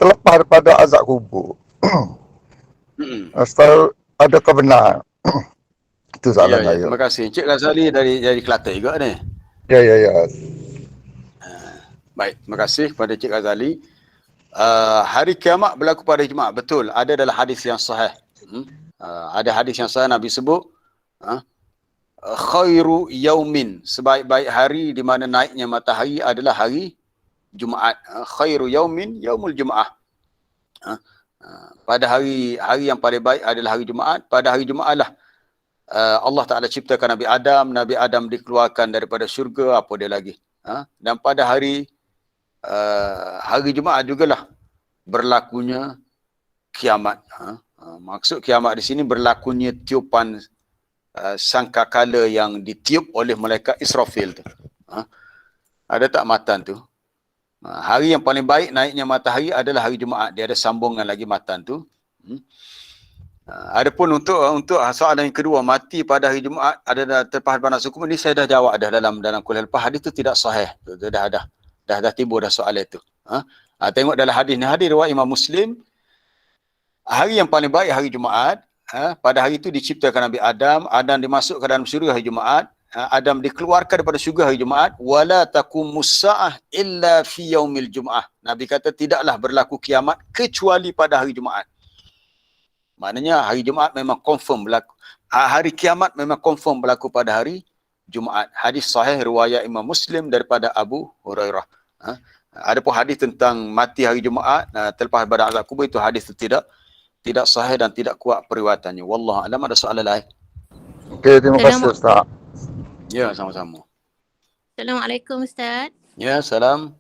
terlepas daripada azab kubur. Adakah benar? Itu soalan saya. Terima kasih. Encik Ghazali dari Kelantan juga ni. Ya. Baik, terima kasih kepada Encik Ghazali. Hari kiamat berlaku pada Jumaat. Betul, ada dalam hadis yang sahih. Ada hadis yang sahih Nabi sebut khairu yaumin, sebaik-baik hari di mana naiknya matahari adalah hari Jumaat. Khairu yaumin yaumul Jumaah. Pada hari yang paling baik adalah hari Jumaat. Pada hari Jumaat lah Allah Ta'ala ciptakan Nabi Adam. Nabi Adam dikeluarkan daripada syurga. Apa dia lagi? Dan pada hari Jumaat jugalah berlakunya kiamat. Maksud kiamat di sini berlakunya tiupan sangkakala yang ditiup oleh malaikat Israfil tu. Ada tak matan tu? Hari yang paling baik naiknya matahari adalah hari Jumaat. Dia ada sambungan lagi matan tu. Adapun untuk soalan yang kedua, mati pada hari Jumaat ada terlepas panas hukum, ini saya dah jawab dah dalam kuliah lepas. Hadis tu tidak sahih. Dah timbul dah soalan itu. Tengok dalam hadis ni, hadis riwayat Imam Muslim. Hari yang paling baik hari Jumaat. Pada hari itu diciptakan Nabi Adam. Adam dimasukkan dalam syurga hari Jumaat. Adam dikeluarkan daripada syurga hari Jumaat. Wala taqumus saah illa fi yaumil Jumaah. Nabi kata tidaklah berlaku kiamat kecuali pada hari Jumaat. Maknanya hari Jumaat memang confirm berlaku. Hari kiamat memang confirm berlaku pada hari Jumaat. Hadis sahih riwayat Imam Muslim daripada Abu Hurairah. Adapun hadis tentang mati hari Jumaat terlepas daripada azab kubur, itu hadis itu tidak sahih dan tidak kuat periwayatannya. Wallahu a'lam. Ada soalan lain? Okey, terima kasih Ustaz. Ya, sama-sama. Assalamualaikum Ustaz. Ya, salam.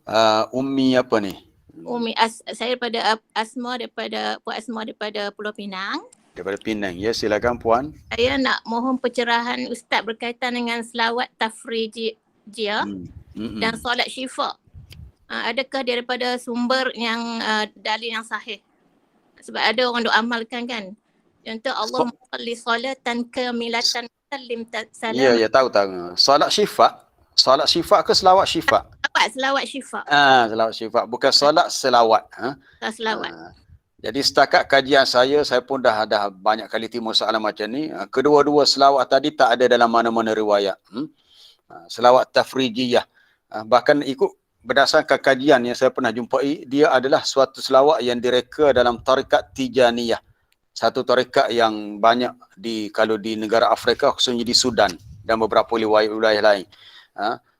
Ummi apa ni? Umi saya daripada Puan Asma daripada Pulau Pinang. Daripada Penang. Ya, silakan Puan. Saya nak mohon pencerahan Ustaz berkaitan dengan selawat tafrijiyah dan solat syifa. Adakah daripada sumber yang dalil yang sahih? Sebab ada orang duk amalkan kan. Contoh Allah musalli salatan kamilatan sallim salam. Ya, tahu. Solat syifa ke selawat syifa? selawat syifa. Selawat syifa. Bukan solat, selawat. Selawat. Jadi setakat kajian saya pun dah banyak kali timur soalan macam ni. Kedua-dua selawat tadi tak ada dalam mana-mana riwayat. Selawat tafrijiyah. Bahkan ikut berdasarkan kajian yang saya pernah jumpai, dia adalah suatu selawat yang direka dalam tarikat Tijaniyah. Satu tarikat yang banyak kalau di negara Afrika, khususnya di Sudan dan beberapa wilayah lain.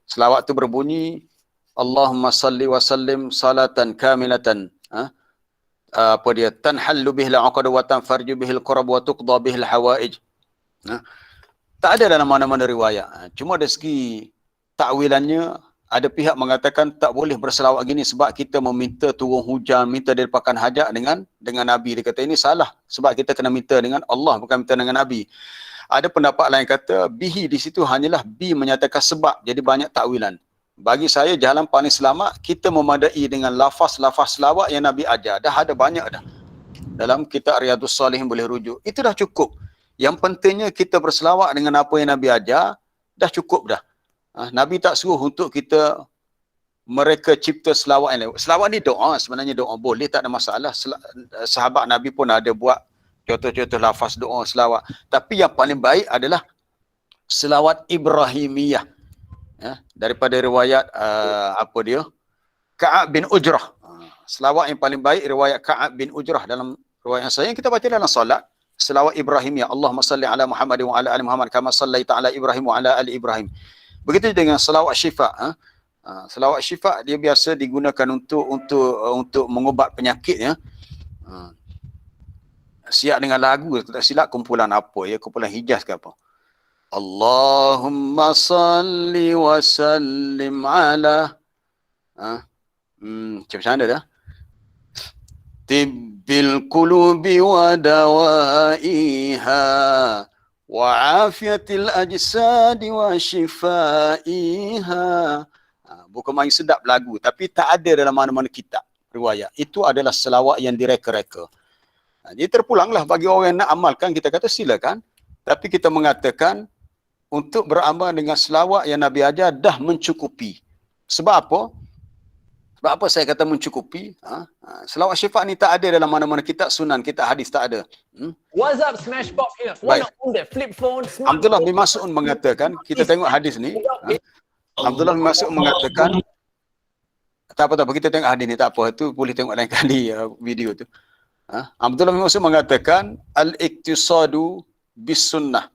Selawat tu berbunyi, Allahumma salli wa sallim salatan kamilatan. Apa dia? Tanhallu bihil aqad wa tanfarju bihil qurab wa tuqda bihil hawaij. Tak ada dalam mana-mana riwayat. Cuma dari segi takwilannya, ada pihak mengatakan tak boleh berselawat gini sebab kita meminta turun hujan, minta dilimpahkan hajat dengan Nabi. Dia kata ini salah sebab kita kena minta dengan Allah, bukan minta dengan Nabi. Ada pendapat lain kata bihi di situ hanyalah bi menyatakan sebab, jadi banyak takwilan. Bagi saya jalan paling selamat kita memadai dengan lafaz-lafaz selawat yang Nabi ajar. Dah ada banyak dah. Dalam kitab Riyadhus Salihin boleh rujuk. Itu dah cukup. Yang pentingnya kita berselawat dengan apa yang Nabi ajar, dah cukup dah. Nabi tak suruh untuk kita mereka cipta selawat yang lain. Selawat ni doa, sebenarnya doa boleh, tak ada masalah. Sahabat Nabi pun ada buat contoh-contoh lafaz doa selawat. Tapi yang paling baik adalah selawat Ibrahimiyah. Daripada riwayat apa dia? Ka'ab bin Ujrah. Selawat yang paling baik riwayat Ka'ab bin Ujrah dalam riwayat saya yang kita baca dalam solat. Selawat Ibrahimiyah. Allahumma salli ala Muhammad wa ala ali Muhammad kama sallaita ala Ibrahim wa ala ali Ibrahim. Begitu dengan selawat syifa. Selawat syifa dia biasa digunakan untuk mengubat penyakit ya. Siap dengan lagu, tak silap kumpulan apa ya, kumpulan Hijaz ke apa. Allahumma salli wa sallim ala macam mana dah? Tibbil qulubi wa dawaiha wa afiatil ajsadi wa shifaiha. Bukan main sedap lagu, tapi tak ada dalam mana-mana kitab riwayat. Itu adalah selawat yang direka-reka. Jadi terpulanglah bagi orang yang nak amalkan, kita kata silakan. Tapi kita mengatakan untuk beramal dengan selawat yang Nabi ajar dah mencukupi. Sebab apa? Sebab apa saya kata mencukupi? Selawat syifa ni tak ada dalam mana-mana kitab sunan, kitab hadis tak ada. What's up, Smashbox here? Wanna own that flip phone? Abdullah bin Mas'ud mengatakan, kita tengok hadis ni. Abdullah bin Mas'ud mengatakan, tak apa, kita tengok hadis ni, tak apa, tu boleh tengok lain kali video tu. Abdullah bin Mas'ud mengatakan, al-iktisadu bis sunnah.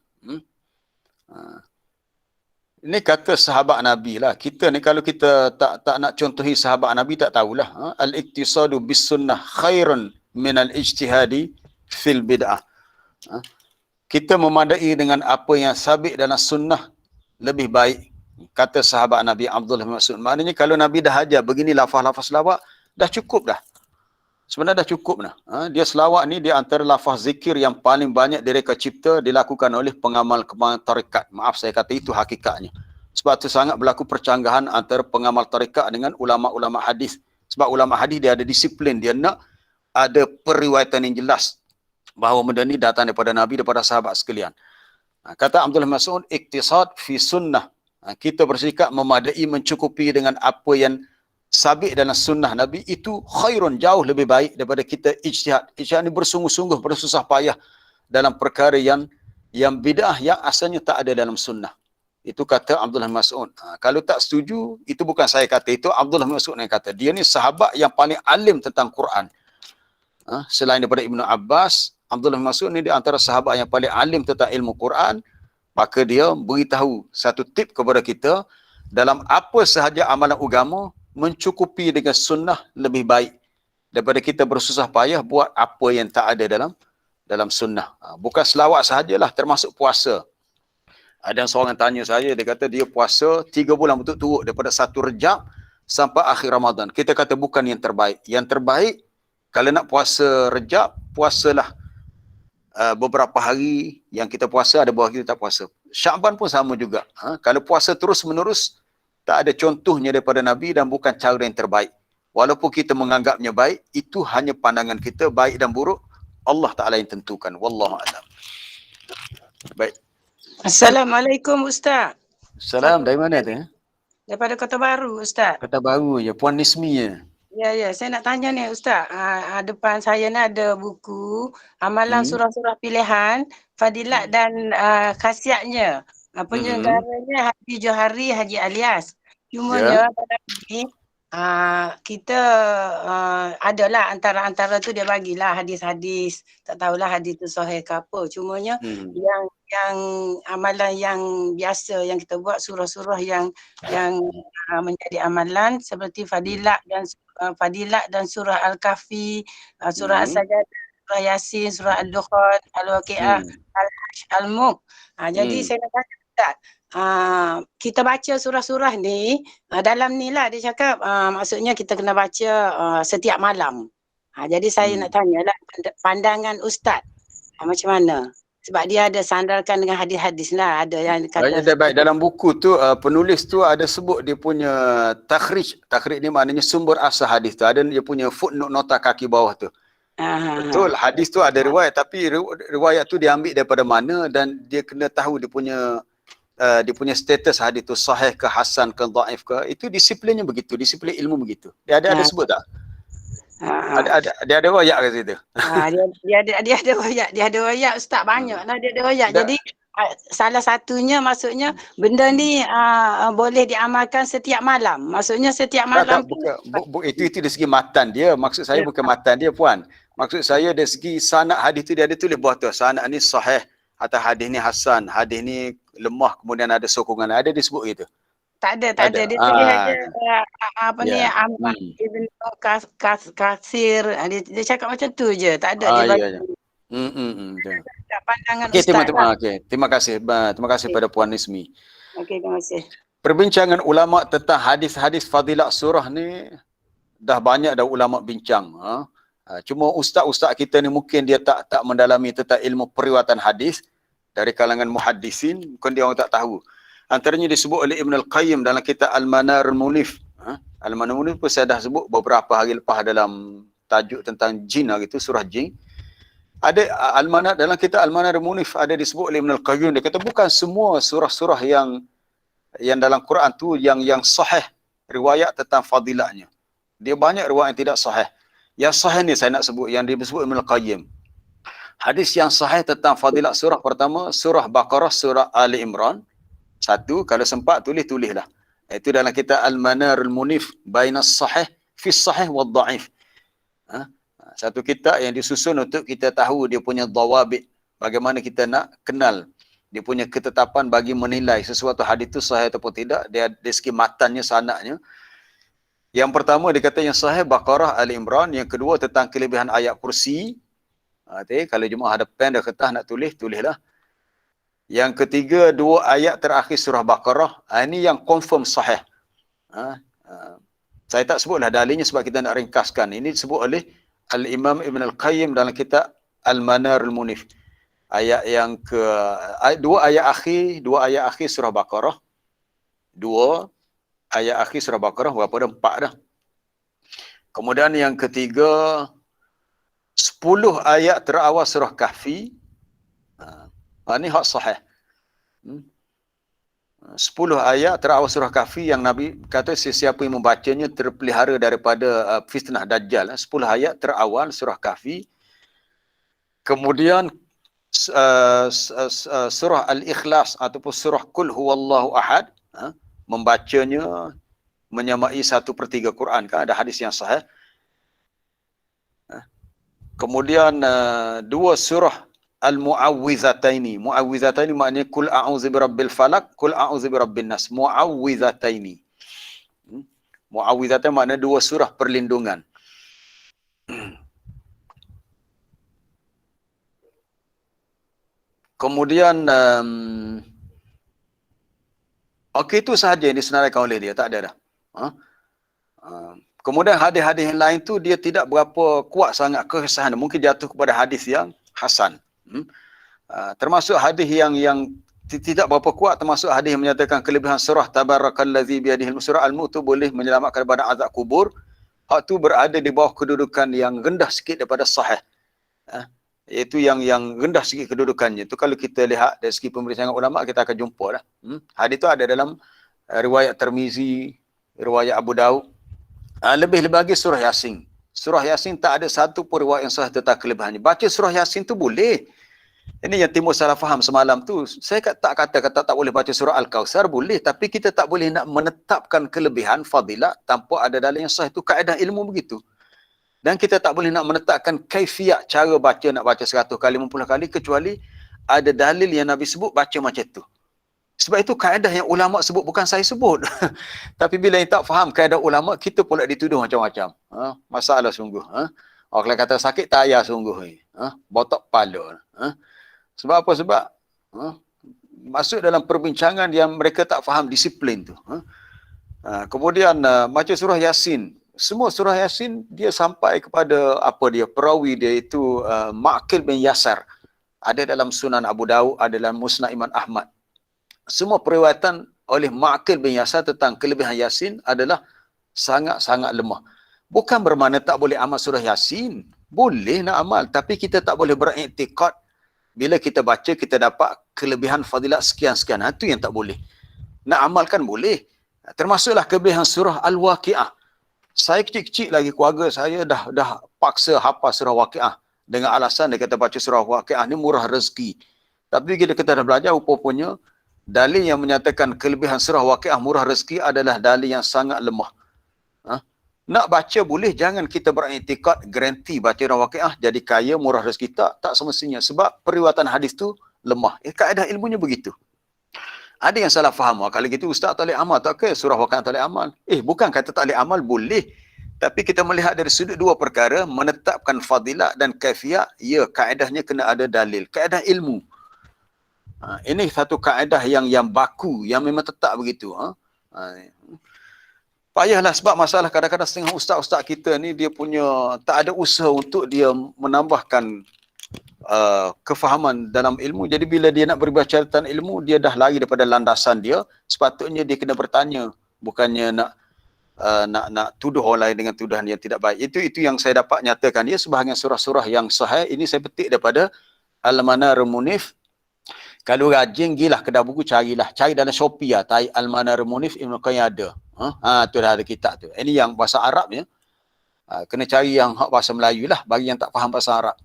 Ini kata sahabat Nabi lah. Kita ni kalau kita tak nak contohi sahabat Nabi tak tahulah. Al-iktisadu bis sunnah khairun min al-ijtihadi fil bid'ah. Kita memadai dengan apa yang sabit dalam sunnah lebih baik. Kata sahabat Nabi Abdullah bin Mas'ud. Maknanya kalau Nabi dah ajar begini lafaz-lafaz selawat, dah cukup dah. Sebenarnya dah cukup dah. Dia selawat ni dia antara lafaz zikir yang paling banyak direka cipta dilakukan oleh pengamal tarikat. Maaf saya kata itu hakikatnya. Sebab tu sangat berlaku percanggahan antara pengamal tarikat dengan ulama-ulama hadis. Sebab ulama hadis dia ada disiplin, dia nak ada periwayatan yang jelas bahawa benda ni datang daripada Nabi, daripada sahabat sekalian. Kata Abdullah bin Mas'ud, iktisad fi sunnah. Kita bersikap memadai mencukupi dengan apa yang sabit dalam sunnah Nabi itu khairun, jauh lebih baik daripada kita ijtihad. Ijtihad ni bersungguh-sungguh, bersusah payah dalam perkara yang bid'ah yang asalnya tak ada dalam sunnah. Itu kata Abdullah bin Mas'ud. Kalau tak setuju, itu bukan saya kata, itu Abdullah bin Mas'ud yang kata. Dia ni sahabat yang paling alim tentang Quran. Selain daripada Ibnu Abbas, Abdullah bin Mas'ud ni di antara sahabat yang paling alim tentang ilmu Quran. Maka dia beritahu satu tip kepada kita, dalam apa sahaja amalan agama, mencukupi dengan sunnah lebih baik daripada kita bersusah payah buat apa yang tak ada dalam sunnah. Bukan selawat sahajalah, termasuk puasa. Ada seorang tanya saya, dia kata dia puasa 3 bulan berturut-turut daripada 1 Rejab sampai akhir Ramadan. Kita kata bukan yang terbaik. Yang terbaik kalau nak puasa Rejab, puasalah beberapa hari yang kita puasa, ada beberapa hari kita tak puasa. Syaban pun sama juga. Kalau puasa terus-menerus, tak ada contohnya daripada Nabi dan bukan cara yang terbaik. Walaupun kita menganggapnya baik, itu hanya pandangan kita, baik dan buruk, Allah Ta'ala yang tentukan. Wallahu a'lam. Baik. Assalamualaikum Ustaz. Salam, dari mana tu? Daripada Kota Baru, Ustaz. Kota Baru je, Puan Nismi je. Ya, saya nak tanya ni Ustaz. Depan saya ni ada buku Amalan Surah-Surah Pilihan, Fadilat dan Khasiatnya. Penyelenggaranya Haji Johari Haji Alias. Cumanya pada ni kita adalah antara tu dia bagilah hadis-hadis. Tak tahulah hadis tu sahih ke apa. Cumanya yang amalan yang biasa yang kita buat, surah-surah yang menjadi amalan seperti Fadilat dan surah Al-Kahfi, surah As-Sajadah, surah Yasin, surah Al-Dukhan, Al-Waqi'ah, Al-Hajj, Al-Mulk. Jadi saya nak tanya Ustaz, kita baca surah-surah ni, dalam ni lah dia cakap, maksudnya kita kena baca setiap malam. Jadi saya nak tanya lah pandangan Ustaz, macam mana? Sebab dia ada sandarkan dengan hadis-hadis lah. Ada yang kata Baik, dalam buku tu penulis tu ada sebut dia punya takhrij. Takhrij ni maknanya sumber asal hadis tu. Ada dia punya footnote, nota kaki bawah tu. Betul, hadis tu ada riwayat, tapi riwayat tu diambil daripada mana dan dia kena tahu dia punya status hadis tu sahih ke, hasan ke, dhaif ke. Itu disiplinnya begitu, disiplin ilmu begitu. Dia ada sebut tak? Dia ada royak kat situ. Dia ada royak Ustaz, banyaklah dia ada royak. Jadi salah satunya maksudnya benda ni boleh diamalkan setiap malam. Maksudnya setiap malam itu dari segi matan dia. Maksud saya bukan matan dia, Puan. Maksud saya dari segi sanad hadis tu dia ada tulis bawah tu. Sanad ni sahih atau hadis ni hasan, hadis ni lemah, kemudian ada sokongan. Ada disebut gitu. Tak ada. Dia tulis aja Ibn Katsir. Dia cakap macam tu je. Tak ada dia bagi. Pandangan Ustaz. Terima kasih pada Puan Nismi. Terima kasih. Perbincangan ulama tentang hadis-hadis fadilat surah ni dah banyak dah ulama bincang. Cuma ustaz-ustaz kita ni mungkin dia tak mendalami tentang ilmu periwayatan hadis dari kalangan muhaddisin, mungkin dia orang tak tahu. Antaranya disebut oleh Ibn Al-Qayyim dalam kitab Al-Manar Al-Munif. Al-Manar Al-Munif pun saya dah sebut beberapa hari lepas dalam tajuk tentang jin gitu, surah jin. Ada Al-Manar, dalam kitab Al-Manar Al-Munif ada disebut oleh Ibn Al-Qayyim, dia kata bukan semua surah-surah yang dalam Quran tu yang sahih riwayat tentang fadilatnya. Dia banyak riwayat yang tidak sahih. Yang sahih ni saya nak sebut, yang disebut Ibn Al-Qayyim. Hadis yang sahih tentang fadilat surah pertama, surah Baqarah, surah Ali Imran. Satu, kalau sempat tulislah. Itu dalam kitab Al-Manar Al-Munif Bainas Sahih fi Sahih wal Dhaif. Satu kitab yang disusun untuk kita tahu dia punya dhawabit. Bagaimana kita nak kenal dia punya ketetapan bagi menilai sesuatu hadis itu sahih ataupun tidak. Dia dari segi matannya, sanadnya. Yang pertama dia kata yang sahih Baqarah, Ali Imran. Yang kedua tentang kelebihan ayat kursi. Kalau jemaah ada pen dan kertas nak tulislah. Yang ketiga, 2 ayat terakhir surah Baqarah. Ini yang confirm sahih. Saya tak sebutlah dalilnya sebab kita nak ringkaskan. Ini disebut oleh Al-Imam Ibn Al-Qayyim dalam kitab Al-Manar Al-Munif. Ayat yang ke 2 ayat akhir surah Baqarah. 2 ayat akhir surah Baqarah, berapa dah? 4 dah. Kemudian yang ketiga, 10 ayat terawal surah Kahfi. Ini hak sahih. 10 ayat terawal surah Kahfi yang Nabi kata sesiapa yang membacanya terpelihara daripada fitnah Dajjal. 10 ayat terawal surah Kahfi. Kemudian surah Al-Ikhlas ataupun surah Qul Huwallahu Ahad, membacanya menyamai 1/3 Quran. Kan ada hadis yang sahih. Kemudian 2 surah Al-Mu'awwizataini. Mu'awwizataini maknanya Qul a'udzu birabbil falaq, Qul a'udzu birabbin nas. Mu'awwizataini. Mu'awwizataini maknanya 2 surah perlindungan. Kemudian itu sahaja yang disenaraikan oleh dia, tak ada dah. Kemudian hadis-hadis yang lain tu dia tidak berapa kuat sangat kesahihan, mungkin jatuh kepada hadis yang hasan. Termasuk hadis yang tidak berapa kuat, termasuk hadis yang menyatakan kelebihan surah Tabarakallazi biyadihil mulk, surah Al-Mulk tu boleh menyelamatkan daripada azab kubur. Hak tu berada di bawah kedudukan yang rendah sikit daripada sahih. Iaitu yang rendah sikit kedudukannya. Itu kalau kita lihat dari segi pemberitaan ulama kita akan jumpa dah. Hadis tu ada dalam riwayat Tirmizi, riwayat Abu Daud. Lebih-lebih lagi surah Yasin. Surah Yasin tak ada satu pun riwayat yang sahih tentang kelebihannya. Baca surah Yasin tu boleh. Ini yang timbul salah faham semalam tu. Saya tak kata tak boleh baca surah Al-Kautsar, boleh. Tapi kita tak boleh nak menetapkan kelebihan fadilah tanpa ada dalil yang sahih. Itu kaedah ilmu begitu. Dan kita tak boleh nak menetapkan kaifiat cara baca, nak baca 100 kali, 50 kali, kecuali ada dalil yang Nabi sebut baca macam tu. Sebab itu kaedah yang ulama sebut, bukan saya sebut. Tapi bila yang tak faham kaedah ulama, kita pula dituduh macam-macam. Masalah sungguh. Orang kata sakit tak payah sungguh. Botak kepala. Sebab apa? Sebab masuk dalam perbincangan yang mereka tak faham disiplin tu. Kemudian baca surah Yasin. Semua surah Yasin dia sampai kepada perawi dia itu Ma'qil bin Yasar. Ada dalam Sunan Abu Daud, ada dalam Musnad Imam Ahmad. Semua periwayatan oleh Ma'qil bin Yasar tentang kelebihan Yasin adalah sangat-sangat lemah. Bukan bermakna tak boleh amal surah Yasin. Boleh nak amal. Tapi kita tak boleh beriktikad bila kita baca kita dapat kelebihan fadilat sekian-sekian. Itu yang tak boleh. Nak amalkan boleh. Termasuklah kelebihan surah Al-Waqi'ah. Saya kecil-kecil lagi, keluarga saya dah paksa hafal surah Waqi'ah. Dengan alasan dia kata baca surah Waqi'ah ni murah rezeki. Tapi kita dah belajar rupanya dalil yang menyatakan kelebihan surah Waqi'ah murah rezeki adalah dalil yang sangat lemah. Nak baca boleh, jangan kita beriktikad garanti baca surah Waqi'ah jadi kaya murah rezeki. Tak semestinya. Sebab periwayatan hadis tu lemah. Kaedah ilmunya begitu. Ada yang salah faham. Kalau gitu ustaz tak boleh amal. Tak ke surah Waqi'ah tak boleh amal. Bukan kata tak boleh amal, boleh. Tapi kita melihat dari sudut dua perkara, menetapkan fadilat dan kaifiat, ya kaedahnya kena ada dalil. Kaedah ilmu. Ini satu kaedah yang baku, yang memang tetap begitu. Payahlah sebab masalah kadang-kadang setengah ustaz-ustaz kita ni dia punya tak ada usaha untuk dia menambahkan kefahaman dalam ilmu. Jadi bila dia nak berbicara tentang ilmu, dia dah lari daripada landasan dia. Sepatutnya dia kena bertanya, bukannya nak tuduh orang lain dengan tuduhan yang tidak baik. Itu yang saya dapat nyatakan. Dia sebahagian surah-surah yang sahih. Ini saya petik daripada Al-Manar Munif. Kalau rajin gilah kedai buku, carilah. Cari dalam Shopee lah. Al-Manar Munif Ibn Qayyim ada. Tu dah ada kitab tu. Ini yang bahasa Arabnya. Kena cari yang bahasa Melayu lah. Bagi yang tak faham bahasa Arab.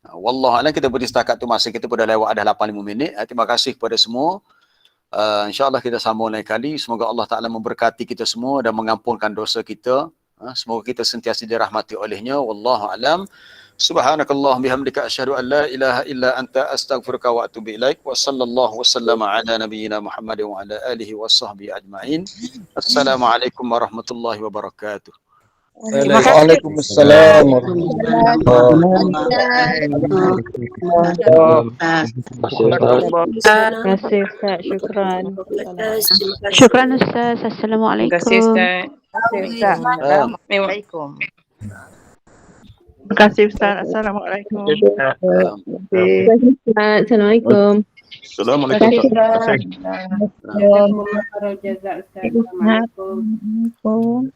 Wallahualam, kita beri setakat tu masa kita pun dah lewat dah 85 minit. Terima kasih kepada semua. InsyaAllah kita sambung lain kali. Semoga Allah Ta'ala memberkati kita semua dan mengampunkan dosa kita. Semoga kita sentiasa dirahmati olehnya. Wallahualam. Subhanakallah bihamdika asyhadu an la ilaha illa anta astaghfiruka wa atubu ilaik. Wa sallallahu wasallama ala nabiyyina Muhammad wa ala alihi wa sahbihi ajma'in. Assalamualaikum warahmatullahi wabarakatuh. Waalaikumsalam Terima kasih Ustaz, syukran. Syukran Ustaz. Assalamualaikum. Terima kasih Ustaz. Assalamualaikum. Terima kasih Ustaz. Assalamualaikum. Assalamualaikum. Assalamualaikum.